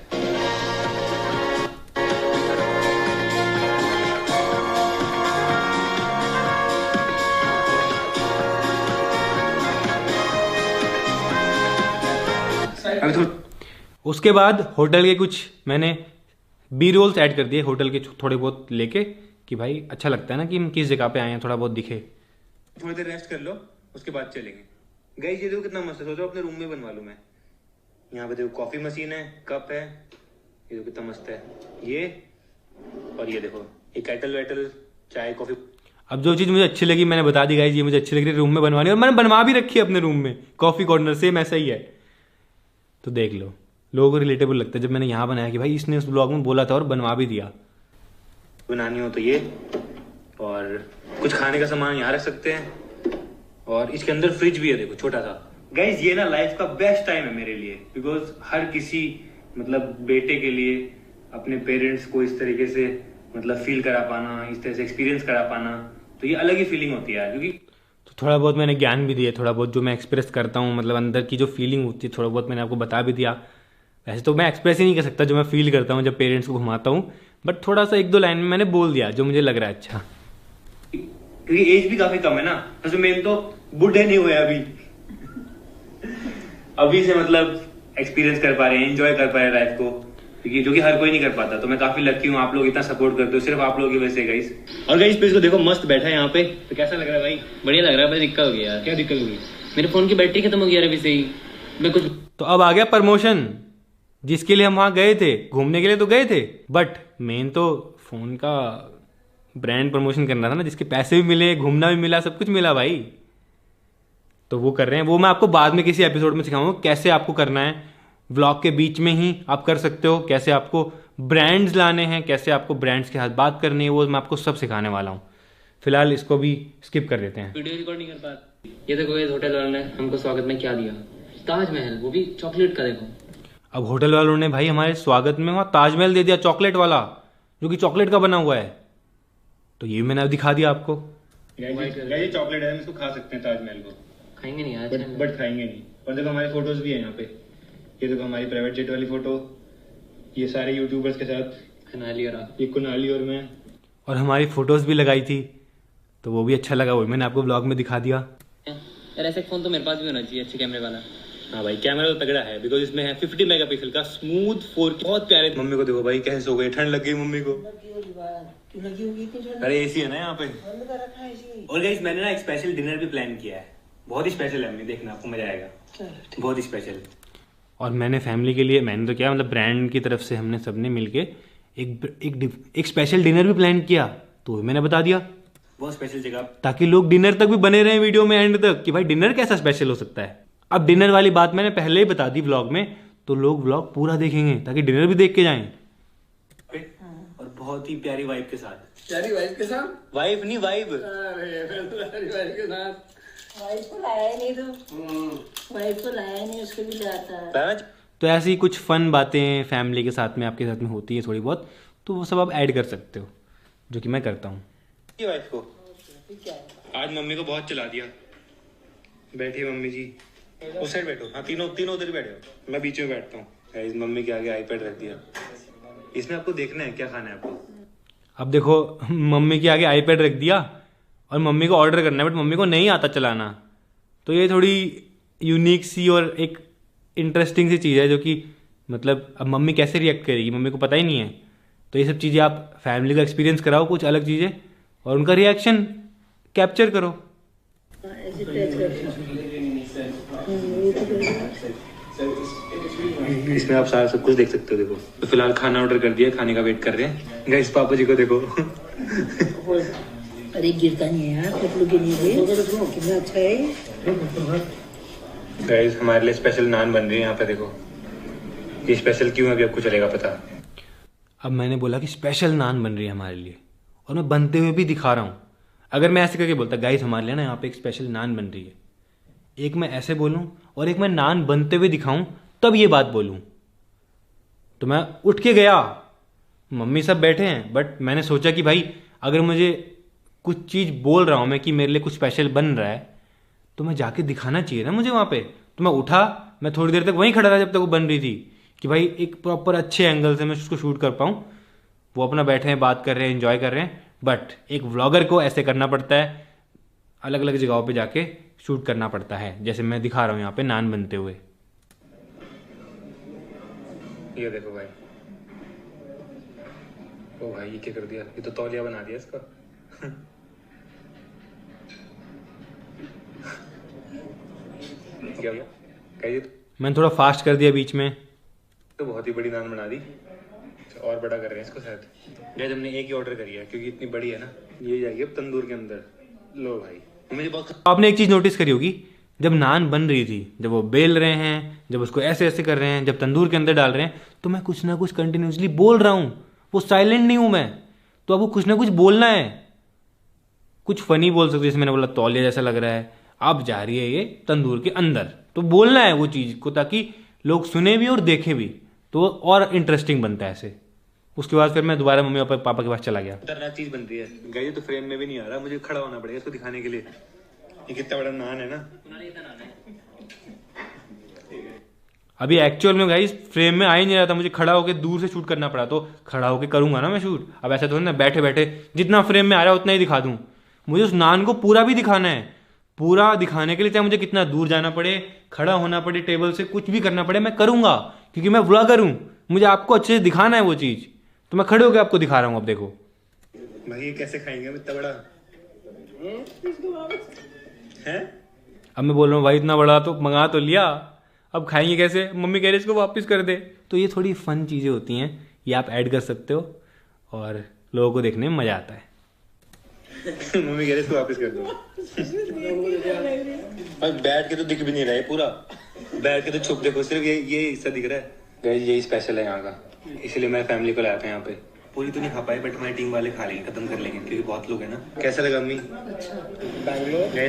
उसके बाद होटल के कुछ मैंने बी रोल्स ऐड कर दिए होटल के थोड़े बहुत लेके, कि भाई अच्छा लगता है ना कि हम किस जगह पे आए हैं, थोड़ा बहुत दिखे। थोड़ी देर रेस्ट कर लो, उसके बाद चलेंगे। गाइस ये देखो कितना मस्त है, सोचो अपने रूम में बनवा लूं मैं। यहाँ पे देखो कॉफी मशीन है, कप है, ये देखो कितना मस्त है ये। और ये देखो ये केटल वेटल, चाय कॉफी। अब जो चीज़ मुझे अच्छी लगी मैंने बता दी गाइस, ये मुझे अच्छी लग रही है रूम में बनवानी, और मैंने बनवा भी रखी है अपने रूम में। कॉफी कॉर्नर सेम ऐसा ही है, तो देख लो। लोगों को रिलेटेबल लगता है जब मैंने यहाँ बनाया कि भाई इसने उस ब्लॉग में बोला था और बनवा भी दिया। बनानी हो तो ये, और कुछ खाने का सामान यहाँ रख सकते हैं, और इसके अंदर फ्रिज भी है देखो छोटा सा। गाइज ये ना लाइफ का बेस्ट टाइम है मेरे लिए, बिकॉज हर किसी मतलब बेटे के लिए अपने पेरेंट्स को इस तरीके से मतलब फील करा पाना, इस तरह से एक्सपीरियंस करा पाना, तो ये अलग ही फीलिंग होती है यार। क्योंकि तो थोड़ा बहुत मैंने ज्ञान भी दिया, थोड़ा बहुत जो मैं एक्सप्रेस करता हूँ, मतलब अंदर की जो फीलिंग होती है थोड़ा बहुत मैंने आपको बता भी दिया। वैसे तो मैं एक्सप्रेस ही नहीं कर सकता जो मैं फील करता हूँ जब पेरेंट्स को घुमाता हूँ, बट थोड़ा सा 1-2 लाइन में मैंने बोल दिया जो मुझे लग रहा है अच्छा। क्योंकि एज भी काफी कम है ना, सबसे मेन तो बूढ़े नहीं हुए अभी से मतलब एक्सपीरियंस कर पा रहे हैं, एंजॉय कर पा रहे हैं लाइफ को, क्योंकि जो कि हर कोई नहीं कर पाता। तो मैं काफी लकी हूँ, आप लोग इतना सपोर्ट करते हो, सिर्फ आप लोगों की वजह से गाइस। और गाइस प्लीज को देखो मस्त बैठा है यहाँ पे, तो कैसा लग रहा है भाई? बढ़िया लग रहा है, बस दिक्कत हो गई यार। क्या दिक्कत होगी? मेरे फोन की बैटरी खत्म हो गई यार अभी से ही। मैं कुछ तो अब आ गया प्रमोशन, जिसके लिए हम वहाँ गए थे, घूमने के लिए तो गए थे, बट मेन तो फोन का ब्रांड प्रमोशन करना था ना, जिसके पैसे भी मिले, घूमना भी मिला, सब कुछ मिला भाई। तो वो कर रहे हैं, वो मैं आपको बाद में किसी एपिसोड में सिखाऊंगा कैसे आपको करना है। व्लॉग के बीच में ही आप कर सकते हो, कैसे आपको ब्रांड्स लाने हैं, कैसे आपको ब्रांड्स के साथ बात करनी है, वो मैं आपको सब सिखाने वाला हूँ। फिलहाल इसको भी स्किप कर देते हैं। वीडियो रिकॉर्ड नहीं कर पाते। ये देखो इस होटल वालों ने हमको स्वागत में क्या दिया, ताजमहल, वो भी चॉकलेट का। देखो अब होटल वालों ने भाई हमारे स्वागत में वहाँ ताजमहल दे दिया चॉकलेट वाला, जो कि चॉकलेट का बना हुआ है। तो ये मैंने अब दिखा दिया आपको। ये चॉकलेट है, हम इसको खा सकते हैं ताजमहल को। खाएंगे नहीं यार, बट खाएंगे नहीं। और देखो हमारी फोटोज भी है यहाँ पे, ये देखो हमारी प्राइवेट जेट वाली फोटो, ये सारे यूट्यूबर्स के साथ, ये कुनाली और मैं, और हमारी फोटोज भी लगाई थी, तो वो भी अच्छा लगा, वो मैंने आपको ब्लॉग में दिखा दिया। यार ऐसा फोन तो मेरे पास भी होना चाहिए, अच्छे कैमरे वाला। हाँ भाई कैमरा तो तगड़ा है, बिकॉज इसमें है 50 मेगापिक्सल का स्मूथ 4K, बहुत प्यारे। मम्मी को देखो भाई कैसे सो गई, ठंड लग गई मम्मी को। अरे एसी है ना यहाँ पे। और गाइस मैंने ना एक स्पेशल डिनर भी प्लान किया है, बहुत ही स्पेशल है, मम्मी देखना आपको मजा आएगा, बहुत ही स्पेशल। और मैंने फैमिली के लिए, मैंने तो क्या मतलब ब्रांड की तरफ से हमने सबने मिलके एक स्पेशल डिनर भी प्लान किया, तो मैंने बता दिया। बहुत स्पेशल जगह, ताकि लोग डिनर तक भी बने रहे वीडियो में एंड तक, कि भाई डिनर कैसा स्पेशल हो सकता है। अब डिनर वाली बात मैंने पहले ही बता दी व्लॉग में, तो लोग व्लॉग पूरा देखेंगे ताकि डिनर भी देख के जाएं। और बहुत ही प्यारी वाइफ के साथ। प्यारी वाइफ के साथ? वाइफ नहीं वाइफ। प्यारी वाइफ के साथ। वाइफ को लाया ही नहीं, तो वाइफ को लाया ही नहीं, उसके भी ले आता है। तो ऐसी कुछ फन बातें फैमिली के साथ में आपके साथ में होती है थोड़ी बहुत, तो वो सब आप ऐड कर सकते हो, जो कि मैं करता हूँ। वाइफ को आज मम्मी को बहुत चला दिया। बैठिए मम्मी जी, उस साइड बैठो। हाँ तीनों उधर बैठो, मैं बीच में बैठता हूँ। मम्मी के आगे आईपैड रख दिया, इसमें आपको देखना है क्या खाना है आपको। अब देखो मम्मी के आगे आईपैड रख दिया और मम्मी को ऑर्डर करना है, बट मम्मी को नहीं आता चलाना। तो ये थोड़ी यूनिक सी और एक इंटरेस्टिंग सी चीज़ है जो कि मतलब अब मम्मी कैसे रिएक्ट करेगी, मम्मी को पता ही नहीं है। तो ये सब चीज़ें आप फैमिली का एक्सपीरियंस कराओ, कुछ अलग चीज़ें, और उनका रिएक्शन कैप्चर करो। ऐसे टच इसमें आप सारा सब कुछ देख सकते हो। देखो तो फिलहाल खाना ऑर्डर कर दिया, खाने का वेट कर रहे हैं। गाइस पापा जी को देखो। अरे गिरता नहीं है यार, कपड़ों के लिए कितना अच्छा है। गाइस हमारे लिए स्पेशल नान बन रही है यहाँ पे। देखो ये स्पेशल क्यों है अभी आपको चलेगा पता। अब मैंने बोला कि स्पेशल नान बन रही है हमारे लिए, और मैं बनते हुए भी दिखा रहा हूँ। अगर मैं ऐसे करके बोलता गाइस हमारे लिए ना यहाँ पे एक स्पेशल नान बन रही है, एक मैं ऐसे बोलूँ और एक मैं नान बनते हुए दिखाऊं, तब ये बात बोलूं। तो मैं उठ के गया, मम्मी सब बैठे हैं, बट मैंने सोचा कि भाई अगर मुझे कुछ चीज़ बोल रहा हूं मैं कि मेरे लिए कुछ स्पेशल बन रहा है, तो मैं जाके दिखाना चाहिए ना मुझे वहाँ पे। तो मैं उठा, मैं थोड़ी देर तक वहीं खड़ा रहा जब तक वो बन रही थी, कि भाई एक प्रॉपर अच्छे एंगल से मैं उसको शूट कर पाऊँ। वो अपना बैठे हैं, बात कर रहे हैं, एंजॉय कर रहे हैं, बट एक व्लॉगर को ऐसे करना पड़ता है, अलग अलग जगहों पे जाके शूट करना पड़ता है, जैसे मैं दिखा रहा हूँ यहाँ पे नान बनते हुए। ये देखो भाई, ओ भाई ये क्या कर दिया, ये तो तौलिया बना दिया इसका। क्या हुआ? कहिए तो। मैंने थोड़ा फास्ट कर दिया बीच में। तो बहुत ही बड़ी नान बना दी, और बड़ा कर रहे हैं इसको शायद। गाइस हमने एक ही ऑर्डर करी है क्योंकि इतनी बड़ी है ना, ये जाएगी अब तंदूर के अंदर। लो भाई मुझे बहुत। आपने एक चीज़ नोटिस करी होगी, जब नान बन रही थी, जब वो बेल रहे हैं, जब उसको ऐसे ऐसे कर रहे हैं, जब तंदूर के अंदर डाल रहे हैं, तो मैं कुछ ना कुछ कंटिन्यूसली बोल रहा हूँ। वो साइलेंट नहीं हूँ मैं, तो आपको कुछ ना कुछ बोलना है। कुछ फनी बोल सकते, जैसे मैंने बोला तौलिया जैसा लग रहा है, अब जा रही है ये तंदूर के अंदर, तो बोलना है वो चीज़ को, ताकि लोग सुने भी और देखें भी, तो और इंटरेस्टिंग बनता है ऐसे। उसके बाद फिर मैं दोबारा मम्मी पापा के पास चला गया। खतरनाक चीज बन रही है गाइस, तो फ्रेम में भी नहीं आ रहा, मुझे खड़ा होना पड़ेगा इसको दिखाने के लिए। ये कितना बड़ा नान है ना। अभी एक्चुअल में गाइस फ्रेम में आ ही नहीं रहा था, मुझे खड़ा होकर दूर से शूट करना पड़ा, तो खड़ा होकर करूंगा ना मैं शूट। अब ऐसा तो ना बैठे बैठे जितना फ्रेम में आ रहा है उतना ही दिखा दूं। मुझे उस नान को पूरा भी दिखाना है। पूरा दिखाने के लिए चाहे मुझे कितना दूर जाना पड़े, खड़ा होना पड़े टेबल से, कुछ भी करना पड़े, मैं करूंगा, क्योंकि मैं व्लॉगर हूं। मुझे आपको अच्छे से दिखाना है वो चीज, तो मैं खड़े होकर आपको दिखा रहा हूं। अब देखो भाई ये कैसे खाएंगे हम इतना बड़ा है। अब मैं बोल रहा हूँ भाई इतना बड़ा तो मंगा तो लिया, अब खाएंगे कैसे, मम्मी कह रही इसको वापस कर दे। तो ये थोड़ी फन चीज़ें होती हैं, ये आप ऐड कर सकते हो और लोगों को देखने में मज़ा आता है। मम्मी कह रही इसको वापस कर दो। और बैठ के तो दिख भी नहीं रहा है पूरा, बैठ के तो छुप देखो, सिर्फ ये हिस्सा दिख रहा है। गाइस यही स्पेशल है यहाँ का, इसलिए मैं फैमिली को लाया था यहाँ पे। पूरी तो नहीं खा पाए, बट हमारी टीम वाले खा लेंगे, खत्म कर लेंगे, क्योंकि बहुत लोग हैं ना। कैसा लगा अम्मी? बैंगलोर।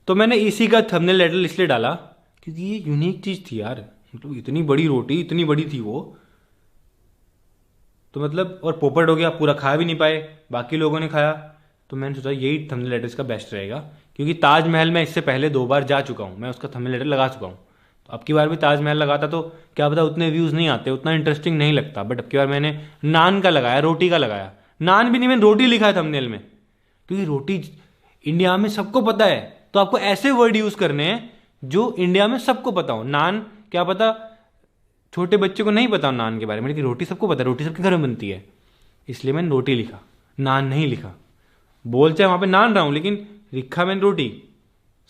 तो मैंने इसी का थंबनेल टाइटल इसलिए डाला क्योंकि ये यूनिक चीज़ थी यार, मतलब इतनी बड़ी रोटी, इतनी बड़ी थी वो, तो मतलब, और पोपट हो गया, पूरा खा भी नहीं पाए, बाकी लोगों ने खाया। तो मैंने सोचा यही थंबनेल टाइटल इसका बेस्ट रहेगा, क्योंकि ताजमहल में इससे पहले 2 बार जा चुका हूँ, मैं उसका थंबनेल टाइटल लगा चुका हूँ। तो अब की बार भी ताजमहल लगाता तो क्या पता उतने व्यूज़ नहीं आते, उतना इंटरेस्टिंग नहीं लगता, बट अब की बार मैंने नान का लगाया, रोटी का लगाया। नान भी नहीं, मैंने रोटी लिखा है थंबनेल में, क्योंकि रोटी इंडिया में सबको पता है, तो आपको ऐसे वर्ड यूज़ करने हैं जो इंडिया में सबको पता हो। नान क्या पता छोटे बच्चे को नहीं पता हो नान के बारे में, लेकिन रोटी सबको पता है, रोटी सबके घर में बनती है, इसलिए मैंने रोटी लिखा, नान नहीं लिखा। बोल चाहे वहाँ पे नान रहा हूँ, लेकिन लिखा मैंने रोटी।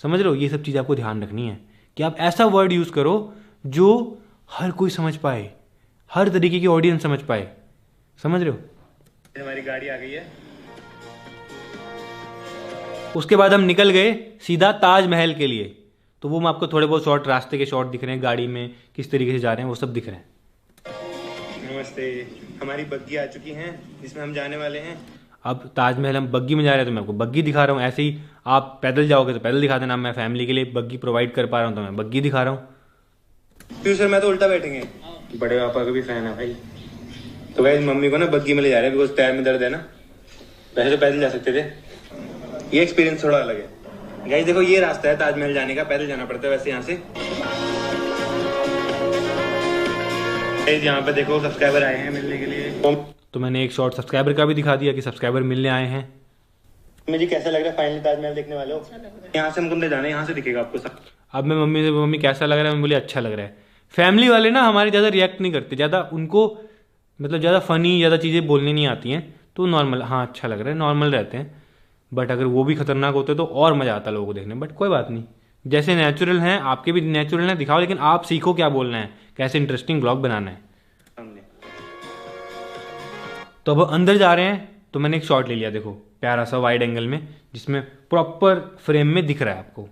समझ रहे हो? ये सब चीज़ आपको ध्यान रखनी है कि आप ऐसा वर्ड यूज़ करो जो हर कोई समझ पाए, हर तरीके की ऑडियंस समझ पाए। समझ रहे हो? हमारी गाड़ी आ गई है। उसके बाद हम निकल गए सीधा ताजमहल के लिए। तो वो मैं आपको थोड़े बहुत शॉर्ट, रास्ते के शॉर्ट दिख रहे हैं, गाड़ी में किस तरीके से जा रहे हैं वो सब दिख रहे हैं। नमस्ते, हमारी बग्गी आ चुकी हैं जिसमें हम जाने वाले हैं। अब ताजमहल हम बग्गी में जा रहे हैं, तो मैं आपको बग्गी दिखा रहा हूँ। ऐसे ही आप पैदल जाओगे तो पैदल दिखा देना, मैं फैमिली के लिए बग्गी प्रोवाइड कर पा रहा हूँ तो मैं बग्गी दिखा रहा हूँ। फ्यूचर में तो उल्टा बैठेंगे। बड़े पापा का भी फैन है भाई। तो भाई मम्मी को ना बग्गी में ले जा रहे हैं, बिकॉज पैर में दर्द है ना। वैसे तो पैदल जा सकते थे, ये एक्सपीरियंस थोड़ा अलग है। गाइस देखो ये रास्ता है ताजमहल जाने का, पैदल जाना पड़ता है वैसे यहाँ से। यहाँ पे देखो सब्सक्राइबर आए हैं मिलने के लिए। तो मैंने एक शॉर्ट सब्सक्राइबर का भी दिखा दिया कि सब्सक्राइबर मिलने आए हैं। मुझे कैसा लग रहा है फाइनली ताजमहल देखने वालों? यहाँ से हमको अंदर जाना है, यहाँ से दिखेगा आपको सब। अब मैं मम्मी से, मम्मी कैसा लग रहा है, मैं बोली अच्छा लग रहा है। फैमिली वाले ना हमारे ज़्यादा रिएक्ट नहीं करते, ज़्यादा उनको मतलब ज़्यादा फ़नी ज़्यादा चीज़ें बोलनी नहीं आती हैं, तो नॉर्मल, हाँ अच्छा लग रहा है, नॉर्मल रहते हैं। बट अगर वो भी खतरनाक होते तो और मज़ा आता लोगों को देखने। बट कोई बात नहीं, जैसे नेचुरल हैं आपके भी नेचुरल हैं, दिखाओ, लेकिन आप सीखो क्या बोलना है, कैसे इंटरेस्टिंग ब्लॉग बनाना है। सामने तो अब अंदर जा रहे हैं, तो मैंने एक शॉट ले लिया, देखो प्यारा सा वाइड एंगल में, जिसमें प्रॉपर फ्रेम में दिख रहा है आपको।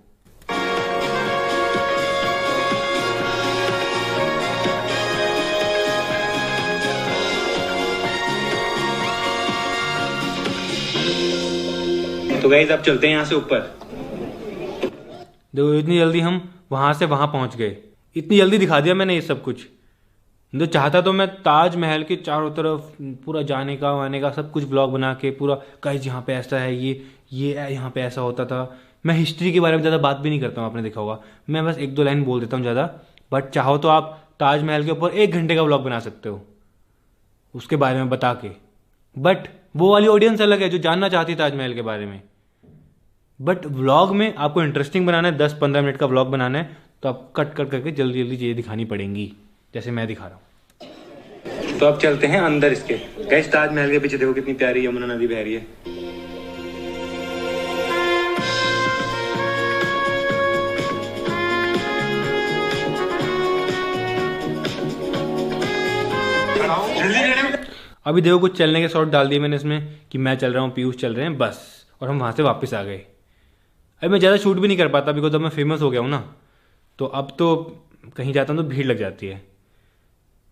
तो गाइस अब चलते हैं यहाँ से ऊपर। देखो इतनी जल्दी हम वहां से वहां पहुंच गए, इतनी जल्दी दिखा दिया मैंने ये सब कुछ। तो चाहता तो मैं ताजमहल के चारों तरफ पूरा जाने का आने का सब कुछ ब्लॉग बना के पूरा, गाइस यहाँ पे ऐसा है, ये यहाँ पे ऐसा होता था। मैं हिस्ट्री के बारे में ज़्यादा बात भी नहीं करता हूँ, आपने देखा होगा, मैं बस 1-2 लाइन बोल देता हूँ ज़्यादा। बट चाहो तो आप ताजमहल के ऊपर 1 घंटे का ब्लॉग बना सकते हो उसके बारे में बता के। बट वो वाली ऑडियंस अलग है जो जानना चाहती है ताजमहल के बारे में। बट व्लॉग में आपको इंटरेस्टिंग बनाना है, 10-15 मिनट का व्लॉग बनाना है, तो आप कट करके जल्दी जल्दी चीज़ें दिखानी पड़ेंगी, जैसे मैं दिखा रहा हूँ। तो अब चलते हैं अंदर इसके। गाइस ताजमहल के पीछे देखो कितनी प्यारी यमुना नदी बह रही है। अभी देखो कुछ चलने के शॉट डाल दिए मैंने इसमें कि मैं चल रहा हूँ, पीयूष चल रहे हैं, बस, और हम वहाँ से वापस आ गए। अभी मैं ज़्यादा शूट भी नहीं कर पाता, बिकॉज अब मैं फेमस हो गया हूँ ना, तो अब तो कहीं जाता हूँ तो भीड़ लग जाती है।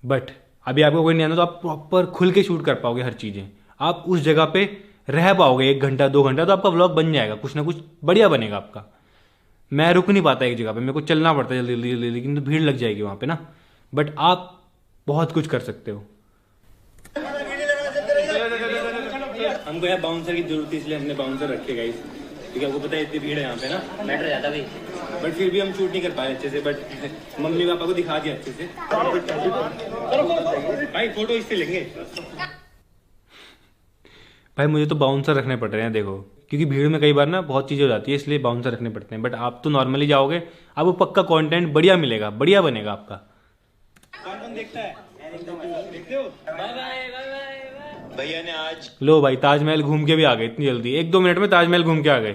बट अभी आपको कोई नहीं आना तो आप प्रॉपर खुल के शूट कर पाओगे हर चीज़ें, आप उस जगह पे रह पाओगे 1 घंटा 2 घंटा, तो आपका व्लॉग बन जाएगा, कुछ ना कुछ बढ़िया बनेगा आपका। मैं रुक नहीं पाता एक जगह पे, मेरे को चलना पड़ता है जल्दी जल्दी जल्दी, लेकिन तो भीड़ लग जाएगी वहाँ पे ना। बट आप बहुत कुछ कर सकते हो। हमको यहाँ बाउंसर की जरूरत थी, इसलिए हमने बाउंसर रखे गाइस, क्योंकि आपको पता है इतनी भीड़ है यहाँ पे ना, मैटर ज्यादा भी। बट फिर भी हम शूट नहीं कर पाए अच्छे से। बट मम्मी पापा को दिखा दिया अच्छे से। भाई फोटो इससे लेंगे। भाई मुझे तो बाउंसर रखने पड़ रहे हैं देखो, क्योंकि भीड़ में कई बार ना बहुत चीज़ें हो जाती है, इसलिए बाउंसर रखने पड़ते हैं। बट आप तो नॉर्मली जाओगे, आपको पक्का कंटेंट बढ़िया मिलेगा, बढ़िया बनेगा आपका। कौन कौन देखता है? देखते हो? भैया ने आज लो भाई ताजमहल घूम के भी आ गए इतनी जल्दी, 1-2 मिनट में ताजमहल घूम के आ गए।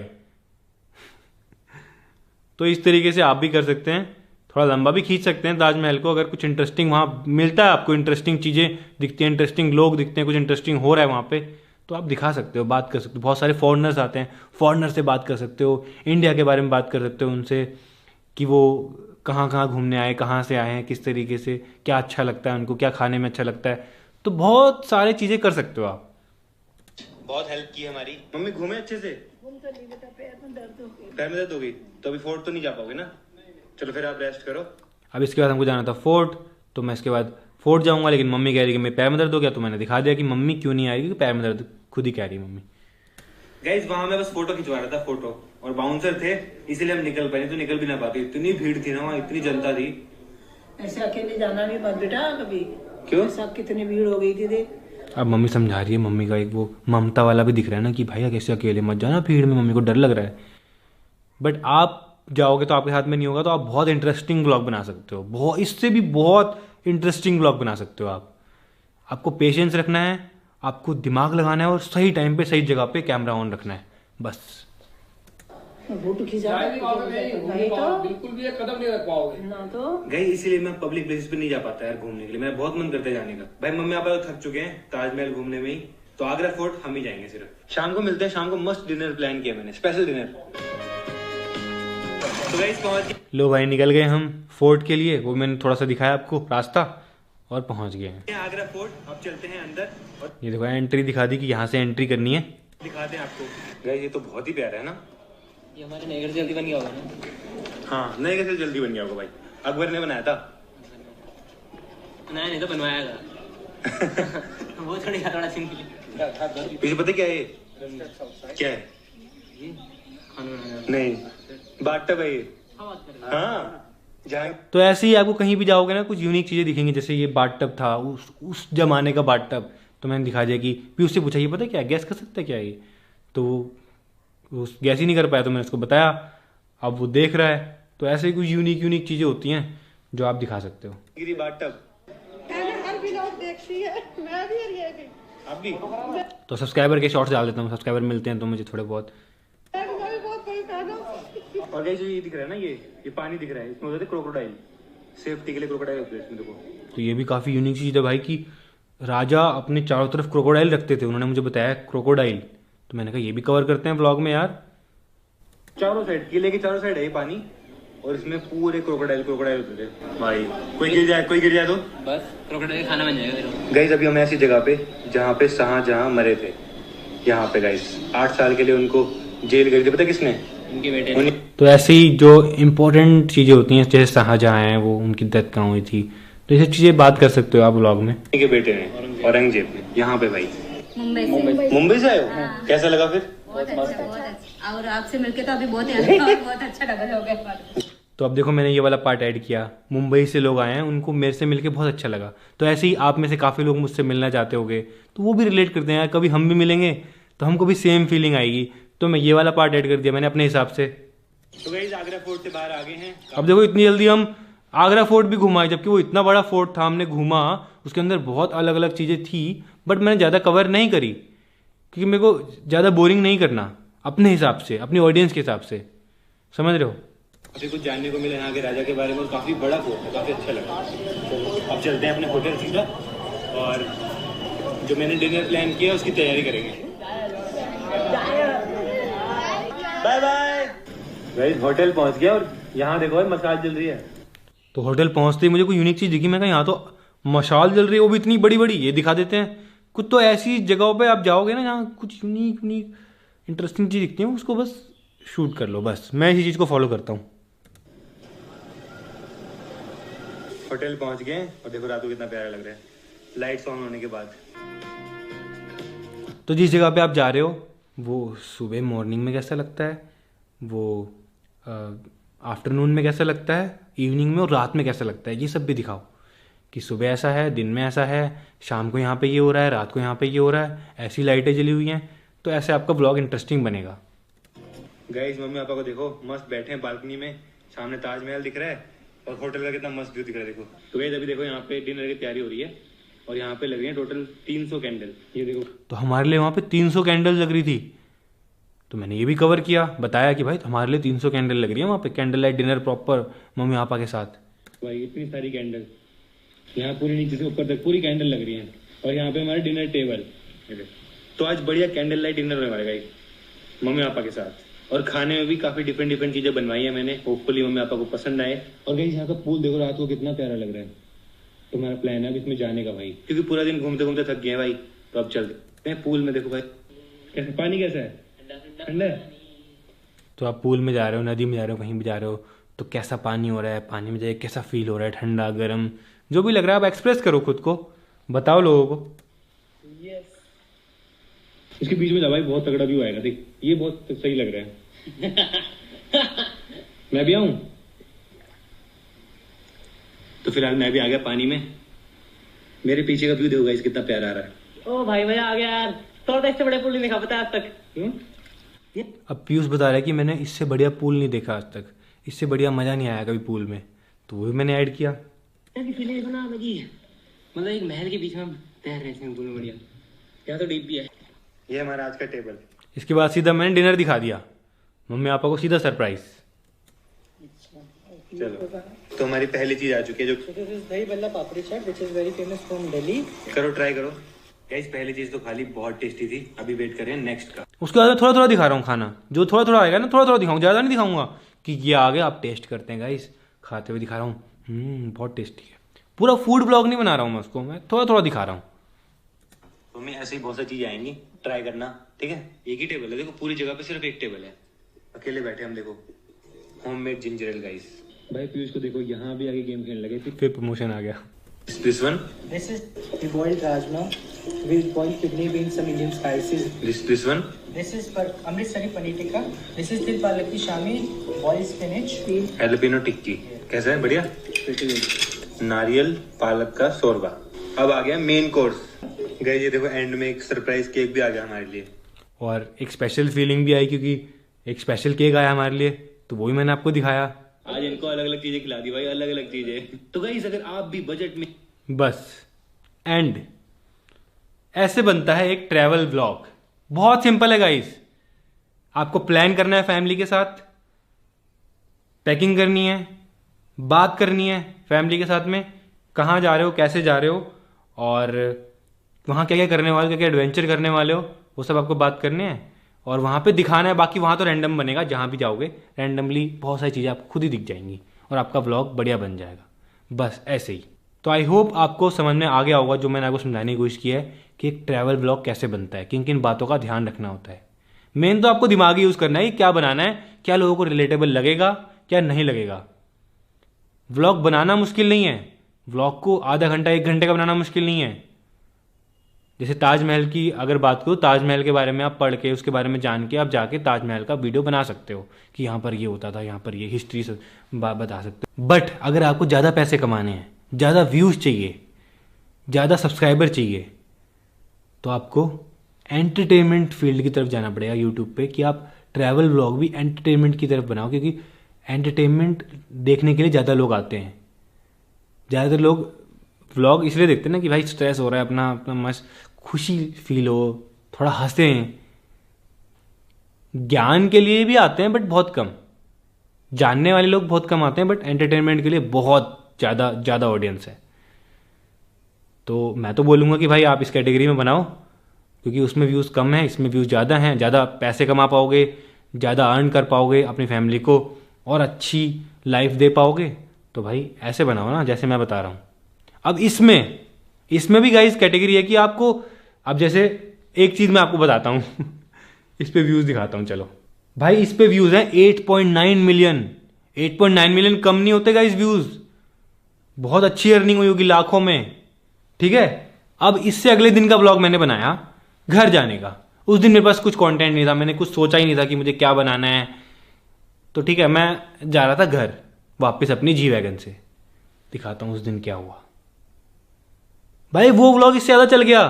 तो इस तरीके से आप भी कर सकते हैं, थोड़ा लंबा भी खींच सकते हैं ताजमहल को। अगर कुछ इंटरेस्टिंग वहाँ मिलता है आपको, इंटरेस्टिंग चीज़ें दिखती हैं, इंटरेस्टिंग लोग दिखते हैं, कुछ इंटरेस्टिंग हो रहा है वहाँ पे, तो आप दिखा सकते हो, बात कर सकते हो। बहुत सारे फॉरेनर्स आते हैं, फॉरेनर से बात कर सकते हो, इंडिया के बारे में बात कर सकते हो उनसे, कि वो कहाँ कहाँ घूमने आए, कहाँ से आए हैं, किस तरीके से, क्या अच्छा लगता है उनको, क्या खाने में अच्छा लगता है, तो बहुत सारी चीज़ें कर सकते हो आप। बहुत हेल्प की हमारी। मम्मी घूमे अच्छे से? पैर में दर्द हो गई तो अभी फोर्ट तो नहीं जा पाओगे ना, चलो फिर आप रेस्ट करो। अब इसके बाद हमको जाना था फोर्ट, तो मैं इसके बाद फोर्ट जाऊंगा, लेकिन मम्मी कह रही कि मेरे पैर में दर्द हो गया, तो मैंने दिखा दिया कि मम्मी क्यों नहीं आ रही, क्योंकि पैर में दर्द खुद ही कह रही मम्मी। गाइस वहां मैं बस फोटो खिंचवा रहा था, फोटो, और बाउंसर थे इसीलिए हम निकल पाए, तो निकल भी ना पाते, इतनी भीड़ थी ना वहाँ, इतनी जनता थी। ऐसे अकेले जाना भी मत बेटा कभी। क्यों? ऐसा कितनी भीड़ हो गई थी देख। अब मम्मी समझा रही है, मम्मी का एक वो ममता वाला भी दिख रहा है ना कि भाई कैसे अकेले मत जाना भीड़ में, मम्मी को डर लग रहा है। बट आप जाओगे तो आपके हाथ में नहीं होगा, तो आप बहुत इंटरेस्टिंग ब्लॉग बना सकते हो, बहुत, इससे भी बहुत इंटरेस्टिंग ब्लॉग बना सकते हो आप। आपको पेशेंस रखना है, आपको दिमाग लगाना है, और सही टाइम पे सही जगह पे कैमरा ऑन रखना है, बस। फोटो खिंचा नहीं तो बिल्कुल भी एक कदम नहीं रख पाओगे ना तो। गाइस इसीलिए मैं पब्लिक प्लेसेस पे नहीं जा पाता यार घूमने के लिए, मेरा बहुत मन करता है जाने का। भाई मम्मी पापा तो थक चुके हैं ताजमहल घूमने में ही, तो आगरा फोर्ट हम ही जाएंगे सिर्फ। शाम को मिलते हैं, शाम को मस्त डिनर प्लान किया मैंने, स्पेशल डिनर। तो गाइस पहुंच लो भाई निकल गए हम फोर्ट के लिए, वो मैंने थोड़ा सा दिखाया आपको रास्ता, और पहुंच गए हैं आगरा फोर्ट। अब चलते हैं अंदर, और ये देखो एंट्री दिखा दी कि यहाँ से एंट्री करनी है। दिखाते हैं आपको। गाइस ये तो बहुत ही प्यारा है ना, ये हमारे नए घर से जल्दी बन गया होगा ना। हाँ नए घर से जल्दी बन गया होगा भाई, अकबर ने बनाया था। नया नहीं तो बनवाया था। वो थोड़ी थोड़ा सिंपल। पीछे पता क्या है, क्या है? खाना बनाया नहीं बाथटब है ये। हाँ जहाँ तो ऐसे ही आपको कहीं भी जाओगे ना कुछ यूनिक चीज़ें दिखेंगी, जैसे ये बाथटब था उस जमाने का बाथटब, तो मैंने दिखा दिया कि पीयूष से पूछा ये पता क्या गैस कर सकता है क्या ये, तो वो गैस ही नहीं कर पाया, तो मैंने उसको बताया, अब वो देख रहा है। तो ऐसे ही कुछ यूनिक चीज़ें होती हैं, जो आप दिखा सकते हो। गिरी बाथटब हर व्लॉग देखती है, मैं भी और ये भी। आप भी तो सब्सक्राइबर के शॉर्ट्स डाल देता हूँ, सब्सक्राइबर मिलते हैं तो मुझे थोड़े बहुत। मैं भी बहुत बड़ी फैन हूँ। और गाइस जो ये दिख रहा है ना, ये पानी दिख रहा है, इसमें होते थे क्रोकोडाइल, सेफ्टी के लिए क्रोकोडाइल होते हैं इसमें देखो। तो ये भी काफ़ी यूनिक चीज़ है भाई कि राजा अपने चारों तरफ क्रोकोडाइल रखते थे, उन्होंने मुझे बताया क्रोकोडाइल, तो मैंने कहा ये भी कवर करते हैं व्लॉग में यार। चारों साइड, किले के चारों साइड है ये पानी, और इसमें पूरे क्रोकोडाइल होते थे भाई। कोई गिर जाए तो बस क्रोकोडाइल खाना बन जाएगा तेरा। गाइस अभी हम ऐसी जगह पे जहाँ पे शाहजहां मरे थे, यहाँ पे गाइस 8 साल के लिए उनको जेल गई थी, पता किसने? उनके बेटे ने। तो ऐसे ही जो इम्पोर्टेंट चीज़ें होती हैं जैसे शाहजहां हैं, वो उनकी डेथ कहाँ हुई थी, तो ये सब चीज़ें बात कर सकते हो आप व्लॉग में। के बेटे ने, औरंगजेब ने, यहाँ पे भाई। मुंबई से आए हो? कैसा लगा फिर? बहुत अच्छा। और आपसे मिलके तो अभी बहुत अच्छा लगा हो गया। तो अब देखो मैंने ये वाला पार्ट ऐड किया, मुंबई से लोग आए हैं, उनको मेरे से मिलके बहुत अच्छा लगा। तो ऐसे ही आप में से काफ़ी लोग मुझसे मिलना चाहते होंगे, तो वो भी रिलेट करते हैं यार, कभी हम भी मिलेंगे तो हमको भी सेम फीलिंग आएगी। तो मैं ये वाला पार्ट ऐड कर दिया मैंने अपने हिसाब से। तो गाइस आगरा फोर्ट से बाहर आ गए हैं। अब देखो इतनी जल्दी हम आगरा फोर्ट भी घुमाए, जबकि वो इतना बड़ा फोर्ट था, हमने घूमा, उसके अंदर बहुत अलग अलग चीज़ें थी, बट मैंने ज़्यादा कवर नहीं करी क्योंकि मेरे को ज़्यादा बोरिंग नहीं करना, अपने हिसाब से, अपनी ऑडियंस के हिसाब से, समझ रहे हो। अभी कुछ जानने को मिला यहाँ के राजा के बारे में, और काफी बड़ा फोर्ट है, काफी अच्छा लगा। तो अब चलते हैं अपने होटल सीधा, और जो मैंने डिनर प्लान किया उसकी तैयारी करेंगे। बाय बाय गाइस, होटल पहुंच गया और यहाँ देखो भाई मसाज जल रही है। तो होटल पहुंचते ही मुझे कोई यूनिक चीज़ दिखी, मैं कहा यहाँ तो मशाल जल रही है, वो भी इतनी बड़ी बड़ी, ये दिखा देते हैं। कुछ तो ऐसी जगहों पे आप जाओगे ना जहाँ कुछ यूनिक इंटरेस्टिंग चीज़ दिखती है, उसको बस शूट कर लो, बस मैं इसी चीज़ को फॉलो करता हूँ। होटल पहुंच गए और देखो रात को कितना प्यारा लग रहा है लाइट्स ऑन होने के बाद। तो जिस जगह पे आप जा रहे हो वो सुबह मॉर्निंग में कैसा लगता है, वो आफ्टरनून में कैसा लगता है, इवनिंग में और रात में कैसा लगता है, ये सब भी दिखाओ कि सुबह ऐसा है, दिन में ऐसा है, शाम को यहाँ पे ये हो रहा है, रात को यहाँ पे ये हो रहा है, ऐसी लाइटें जली हुई हैं। तो ऐसे आपका ब्लॉग इंटरेस्टिंग बनेगा। गाइस मम्मी पापा को देखो मस्त बैठे हैं बालकनी में, सामने ताजमहल दिख रहा है और होटल का कितना मस्त व्यू दिख रहा है देखो। तो गाइस अभी देखो यहाँ पे डिनर की तैयारी हो रही है और यहाँ पे लग रही है टोटल 300 कैंडल, ये देखो। तो हमारे लिए वहाँ पे 300 कैंडल लग रही थी, तो मैंने ये भी कवर किया, बताया कि भाई हमारे लिए 300 कैंडल लग रही है वहाँ पे, candle light dinner proper mummy papa के साथ। भाई इतनी सारी कैंडल, यहाँ पूरी नीचे से ऊपर तक पूरी कैंडल लग रही है, और यहाँ पे हमारे डिनर टेबल। तो आज बढ़िया कैंडल लाइट डिनर होने वाला है मम्मी पापा के साथ, और खाने में भी काफी डिफरेंट चीजें बनवाई है मैंने, होपफुली मम्मी पापा को पसंद आए। और गाइस यहाँ का पूल देखो रात को कितना प्यारा लग रहा है। तो हमारा प्लान है अब इसमें जाने का भाई, क्योंकि पूरा दिन घूमते घूमते थक गए भाई, तो अब चलते हैं पूल में। देखो भाई कैसे पानी कैसा है, ठंडा है। तो आप पूल में जा रहे हो, नदी में जा रहे हो, कहीं भी जा रहे हो, तो कैसा पानी हो रहा है, पानी में जाए कैसा फील हो रहा है, ठंडा गर्म जो भी लग रहा है, आप एक्सप्रेस करो खुद को, बताओ लोगों को। इसके बीच में भाई बहुत तगड़ा व्यू आएगा, देख ये बहुत सही लग रहा है। मैं भी आऊं? तो फिलहाल मैं भी आ गया पानी में, मेरे पीछे का व्यू देखो गाइस कितना प्यारा आ रहा है। ओ भाई मजा आ गया यार, थोड़ा इससे बड़े पुल नहीं देखा पता आज तक। अब पीयूष बता रहा है कि मैंने इससे बढ़िया पूल नहीं देखा आज तक, इससे बढ़िया मज़ा नहीं आया कभी पूल में, तो वो भी मैंने ऐड किया। फीलिंग बना लगी है, मतलब एक महल के बीच में हम तैर रहे हैं पूल में, बढ़िया। यहाँ तो डीप भी है। ये हमारा आज का टेबल। इसके बाद सीधा मैंने डिनर दिखा दिया मम्मी पापा को, सीधा सरप्राइज। चलो तो हमारी पहली चीज आ चुकी है, जो dahi bhalla papdi chaat which is very famous from Delhi. करो ट्राई करो गाइस। पहली चीज तो खाली बहुत टेस्टी थी, अभी वेट कर रहे हैं नेक्स्ट का। उसके बाद मैं थोड़ा थोड़ा दिखा रहा हूँ खाना, जो थोड़ा थोड़ा आएगा ना थोड़ा थोड़ा दिखाऊंगा, ज़्यादा नहीं दिखाऊंगा कि ये आ गया आप टेस्ट करते हैं गाइस, खाते हुए दिखा रहा हूँ। बहुत टेस्टी है, पूरा फूड ब्लॉग नहीं बना रहा हूँ मैं उसको, मैं थोड़ा थोड़ा दिखा रहा हूँ। तो मैं ऐसे ही बहुत सारी चीजें आएंगी, ट्राई करना ठीक है। एक ही टेबल है देखो, पूरी जगह पे सिर्फ एक टेबल है, अकेले बैठे हम। देखो होममेड जिंजर एल गाइस। भाई पीयूष को देखो यहाँ भी आगे गेम खेलने लगे, फिर प्रमोशन आ गया। This one, This is the boiled rajma with boiled kidney beans, some Indian spices. This one, This is Amritsari paneer tikka. This is dil palak ki shami, boiled spinach. एलपिनो टिक्की। कैसा है, बढ़िया। नारियल पालक का शोरबा। अब आ गया मेन कोर्स गाइस। ये देखो एंड में एक सरप्राइज केक भी आ गया हमारे लिए, और एक स्पेशल फीलिंग भी आई क्योंकि एक स्पेशल केक आया हमारे लिए, तो वो भी मैंने आपको दिखाया। आज इनको अलग अलग चीजें खिला दी भाई, अलग अलग चीजें। तो गाइस अगर आप भी बजट में, बस एंड ऐसे बनता है एक ट्रैवल व्लॉग। बहुत सिंपल है गाइस। आपको प्लान करना है फैमिली के साथ, पैकिंग करनी है, बात करनी है फैमिली के साथ में, कहाँ जा रहे हो, कैसे जा रहे हो, और वहाँ क्या क्या करने वाले हो, क्या क्या एडवेंचर करने वाले हो, वो सब आपको बात करने हैं और वहाँ पे दिखाना है। बाकी वहाँ तो रैंडम बनेगा, जहाँ भी जाओगे रैंडमली बहुत सारी चीज़ें आपको खुद ही दिख जाएंगी और आपका व्लॉग बढ़िया बन जाएगा। बस ऐसे ही। तो आई होप आपको समझ में आ गया होगा जो मैंने आपको समझाने की कोशिश की है कि एक ट्रैवल व्लॉग कैसे बनता है, किन किन बातों का ध्यान रखना होता है। मेन तो आपको दिमाग यूज़ करना है कि क्या बनाना है, क्या लोगों को रिलेटेबल लगेगा, क्या नहीं लगेगा। व्लॉग बनाना मुश्किल नहीं है, व्लॉग को आधा घंटा 1 घंटे का बनाना मुश्किल नहीं है। जैसे ताजमहल की अगर बात करूँ, ताजमहल के बारे में आप पढ़ के, उसके बारे में जान के आप जाके ताजमहल का वीडियो बना सकते हो कि यहाँ पर ये होता था, यहाँ पर ये हिस्ट्री से बता सकते हो। बट अगर आपको ज़्यादा पैसे कमाने हैं, ज़्यादा व्यूज़ चाहिए, ज़्यादा सब्सक्राइबर चाहिए, तो आपको एंटरटेनमेंट फील्ड की तरफ जाना पड़ेगा यूट्यूब पे कि आप ट्रैवल व्लॉग भी एंटरटेनमेंट की तरफ बनाओ, क्योंकि एंटरटेनमेंट देखने के लिए ज़्यादा लोग आते हैं। ज़्यादातर लोग व्लॉग इसलिए देखते हैं ना कि भाई स्ट्रेस हो रहा है, अपना अपना मस्त खुशी फील हो, थोड़ा हंसें। ज्ञान के लिए भी आते हैं बट बहुत कम, जानने वाले लोग बहुत कम आते हैं, बट एंटरटेनमेंट के लिए बहुत ज़्यादा ऑडियंस है। तो मैं तो बोलूँगा कि भाई आप इस कैटेगरी में बनाओ, क्योंकि उसमें व्यूज़ कम है, इसमें व्यूज़ ज़्यादा हैं, ज़्यादा पैसे कमा पाओगे, ज़्यादा अर्न कर पाओगे अपनी फैमिली को और अच्छी लाइफ दे पाओगे। तो भाई ऐसे बनाओ ना जैसे मैं बता रहा हूँ। अब इसमें भी गाइस कैटेगरी है कि आपको, अब जैसे एक चीज़ मैं आपको बताता हूँ इस पे व्यूज़ दिखाता हूँ। चलो भाई, इस पे व्यूज़ हैं 8.9 मिलियन। 8.9 मिलियन कम नहीं होते गाइस व्यूज़, बहुत अच्छी अर्निंग हुई होगी, लाखों में। ठीक है, अब इससे अगले दिन का ब्लॉग मैंने बनाया घर जाने का। उस दिन मेरे पास कुछ कंटेंट नहीं था, मैंने कुछ सोचा ही नहीं था कि मुझे क्या बनाना है। तो ठीक है, मैं जा रहा था घर वापस अपनी जी वैगन से। दिखाता हूँ उस दिन क्या हुआ। भाई वो व्लॉग इससे ज़्यादा चल गया,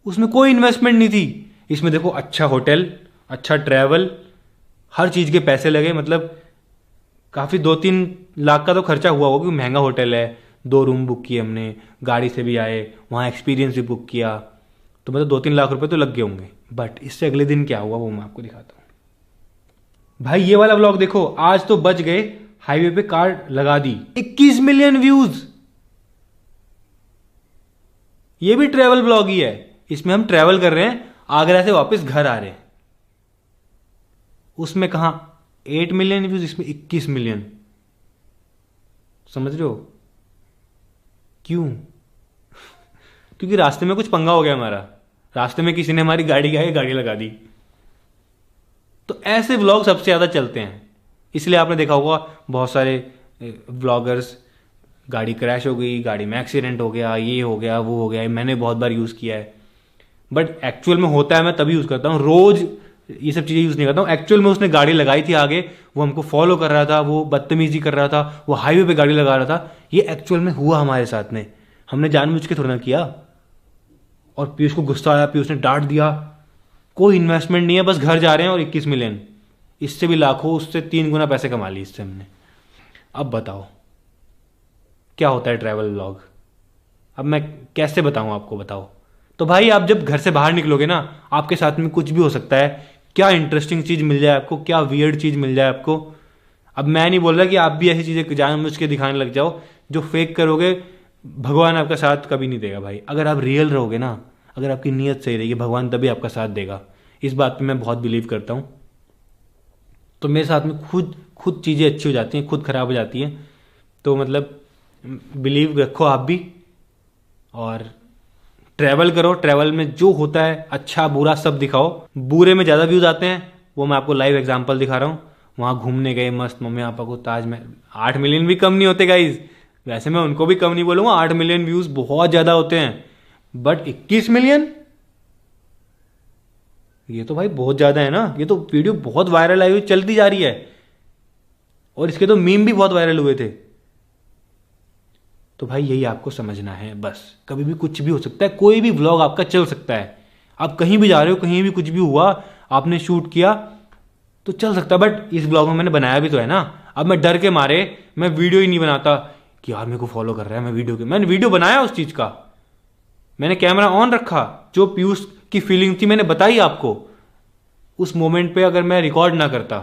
उसमें कोई इन्वेस्टमेंट नहीं थी। इसमें देखो, अच्छा होटल, अच्छा ट्रैवल, हर चीज़ के पैसे लगे, मतलब काफ़ी 2-3 लाख का तो खर्चा हुआ होगा, क्योंकि महंगा होटल है। 2 रूम बुक किए हमने, गाड़ी से भी आए, वहाँ एक्सपीरियंस भी बुक किया, तो मतलब 2-3 लाख रुपए तो लग गए होंगे। बट इससे अगले दिन क्या हुआ वो मैं आपको दिखाता हूँ। भाई ये वाला व्लॉग देखो, आज तो बच गए, हाईवे पे कार लगा दी, 21 मिलियन व्यूज। ये भी ट्रैवल व्लॉग ही है, इसमें हम ट्रैवल कर रहे हैं, आगरा से वापस घर आ रहे हैं। उसमें कहां 8 मिलियन व्यूज, इसमें 21 मिलियन। समझ रहे हो क्यों? क्योंकि रास्ते में कुछ पंगा हो गया हमारा, रास्ते में किसी ने हमारी गाड़ी के आगे गाड़ी लगा दी। तो ऐसे व्लॉग सबसे ज्यादा चलते हैं, इसलिए आपने देखा होगा बहुत सारे व्लॉगर्स, गाड़ी क्रैश हो गई, गाड़ी में एक्सीडेंट हो गया, ये हो गया, वो हो गया। मैंने बहुत बार यूज़ किया है, बट एक्चुअल में होता है मैं तभी यूज़ करता हूँ, रोज़ ये सब चीज़ें यूज़ नहीं करता हूँ। एक्चुअल में उसने गाड़ी लगाई थी आगे, वो हमको फॉलो कर रहा था, वो बदतमीजी कर रहा था, वो हाईवे पे गाड़ी लगा रहा था। ये एक्चुअल में हुआ हमारे साथ में, हमने जानबूझ के थोड़ा ना किया। और पीयूष को गुस्सा आया, पीयूष ने डांट दिया। कोई इन्वेस्टमेंट नहीं है, बस घर जा रहे हैं और 21 मिलियन, इससे भी लाखों, उससे 3 गुना पैसे कमा लिए इससे हमने। अब बताओ क्या होता है ट्रैवल व्लॉग? अब मैं कैसे बताऊं आपको, बताओ। तो भाई आप जब घर से बाहर निकलोगे ना, आपके साथ में कुछ भी हो सकता है, क्या इंटरेस्टिंग चीज़ मिल जाए आपको, क्या वियर्ड चीज़ मिल जाए आपको। अब मैं नहीं बोल रहा कि आप भी ऐसी चीज़ें जानबूझ के दिखाने लग जाओ, जो फेक करोगे भगवान आपका साथ कभी नहीं देगा भाई। अगर आप रियल रहोगे ना, अगर आपकी नीयत सही रहेगी, भगवान तभी आपका साथ देगा। इस बात पे मैं बहुत बिलीव करता हूँ। तो मेरे साथ में खुद चीज़ें अच्छी हो जाती हैं, खुद खराब हो जाती हैं। तो मतलब बिलीव रखो आप भी, और ट्रैवल करो। ट्रैवल में जो होता है अच्छा बुरा सब दिखाओ। बुरे में ज़्यादा व्यूज़ आते हैं, वो मैं आपको लाइव एग्जांपल दिखा रहा हूँ। वहाँ घूमने गए मस्त, मम्मी पापा को ताजमहल, 8 मिलियन भी कम नहीं होते गाइज। वैसे मैं उनको भी कम नहीं बोलूँगा, 8 मिलियन व्यूज़ बहुत ज़्यादा होते हैं, बट 21 मिलियन ये तो भाई बहुत ज़्यादा है ना। ये तो वीडियो बहुत वायरल आई हुई, चलती जा रही है, और इसके तो मीम भी बहुत वायरल हुए थे। तो भाई यही आपको समझना है बस। कभी भी कुछ भी हो सकता है, कोई भी व्लॉग आपका चल सकता है। आप कहीं भी जा रहे हो, कहीं भी कुछ भी हुआ, आपने शूट किया तो चल सकता है। बट इस व्लॉग में मैंने बनाया भी तो है ना, अब मैं डर के मारे मैं वीडियो ही नहीं बनाता कि यार मेरे को फॉलो कर रहा है, मैंने वीडियो बनाया उस चीज का, मैंने कैमरा ऑन रखा, जो पीयूष की फीलिंग थी मैंने बताई आपको। उस मोमेंट पे अगर मैं रिकॉर्ड ना करता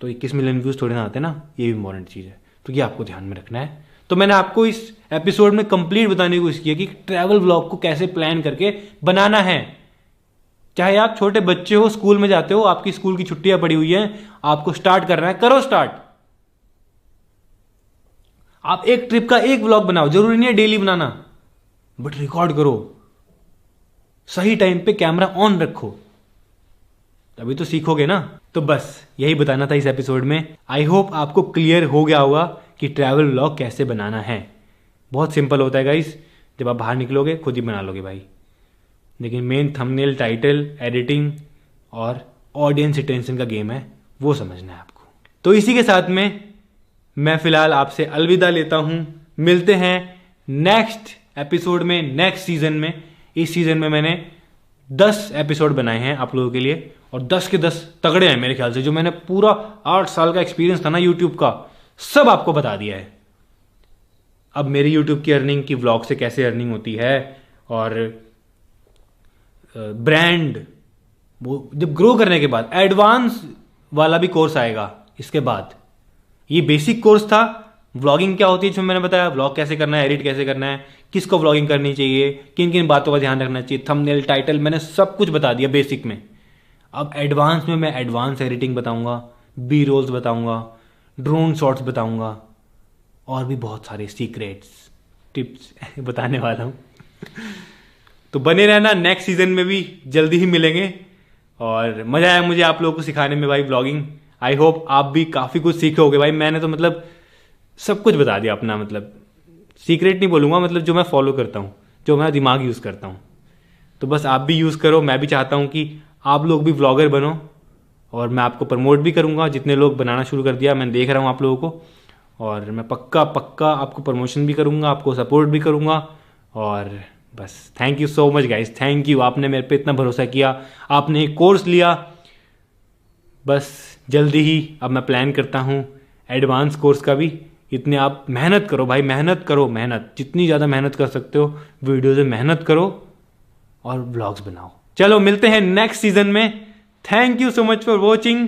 तो 21 मिलियन व्यूज थोड़े ना आते ना, ये भी इंपॉर्टेंट चीज है, तो ये आपको ध्यान में रखना है। तो मैंने आपको इस एपिसोड में कंप्लीट बताने की कोशिश की कि ट्रैवल व्लॉग को कैसे प्लान करके बनाना है। चाहे आप छोटे बच्चे हो, स्कूल में जाते हो, आपकी स्कूल की छुट्टियां पड़ी हुई हैं, आपको स्टार्ट करना है, करो स्टार्ट। आप एक ट्रिप का एक व्लॉग बनाओ, जरूरी नहीं है डेली बनाना, बट रिकॉर्ड करो, सही टाइम पे कैमरा ऑन रखो, तभी तो सीखोगे ना। तो बस यही बताना था इस एपिसोड में। आई होप आपको क्लियर हो गया होगा कि ट्रैवल व्लॉग कैसे बनाना है। बहुत सिंपल होता है गाइस, जब आप बाहर निकलोगे खुद ही बना लोगे भाई, लेकिन मेन थंबनेल, टाइटल, एडिटिंग और ऑडियंस अटेंशन का गेम है, वो समझना है आपको। तो इसी के साथ में मैं फिलहाल आपसे अलविदा लेता हूं। मिलते हैं नेक्स्ट एपिसोड में, नेक्स्ट सीजन में। इस सीजन में मैंने 10 एपिसोड बनाए हैं आप लोगों के लिए, और 10 के 10 तगड़े हैं मेरे ख्याल से। जो मैंने पूरा 8 साल का एक्सपीरियंस था ना यूट्यूब का, सब आपको बता दिया है। अब मेरी यूट्यूब की अर्निंग की व्लॉग से कैसे अर्निंग होती है, और ब्रांड वो जब ग्रो करने के बाद एडवांस वाला भी कोर्स आएगा इसके बाद। ये बेसिक कोर्स था, व्लॉगिंग क्या होती है, जो मैंने बताया, व्लॉग कैसे करना है, एडिट कैसे करना है, किसको व्लॉगिंग करनी चाहिए, किन किन बातों का ध्यान रखना चाहिए, थंबनेल, टाइटल, मैंने सब कुछ बता दिया बेसिक में। अब एडवांस में मैं एडवांस एडिटिंग बताऊंगा, बी रोल्स बताऊंगा, ड्रोन शॉट्स बताऊंगा, और भी बहुत सारे सीक्रेट्स, टिप्स बताने वाला हूं। तो बने रहना, नेक्स्ट सीजन में भी जल्दी ही मिलेंगे। और मजा आया मुझे आप लोगों को सिखाने में भाई व्लॉगिंग। आई होप आप भी काफी कुछ सीखोगे भाई। मैंने तो मतलब सब कुछ बता दिया अपना, मतलब सीक्रेट नहीं बोलूंगा, मतलब जो मैं फॉलो करता हूँ, जो मैं दिमाग यूज करता हूँ। तो बस आप भी यूज करो। मैं भी चाहता हूँ कि आप लोग भी व्लॉगर बनो, और मैं आपको प्रमोट भी करूंगा। जितने लोग बनाना शुरू कर दिया, मैं देख रहा हूँ आप लोगों को, और मैं पक्का आपको प्रमोशन भी करूंगा, आपको सपोर्ट भी करूंगा। और बस thank you so much guys, thank you, आपने मेरे पे इतना भरोसा किया, आपने एक कोर्स लिया। बस जल्दी ही अब मैं प्लान करता हूँ एडवांस कोर्स का भी। इतने आप मेहनत करो भाई, मेहनत करो, मेहनत जितनी ज़्यादा मेहनत कर सकते हो वीडियो से मेहनत करो और व्लॉग्स बनाओ। चलो मिलते हैं नेक्स्ट सीजन में। Thank you so much for watching.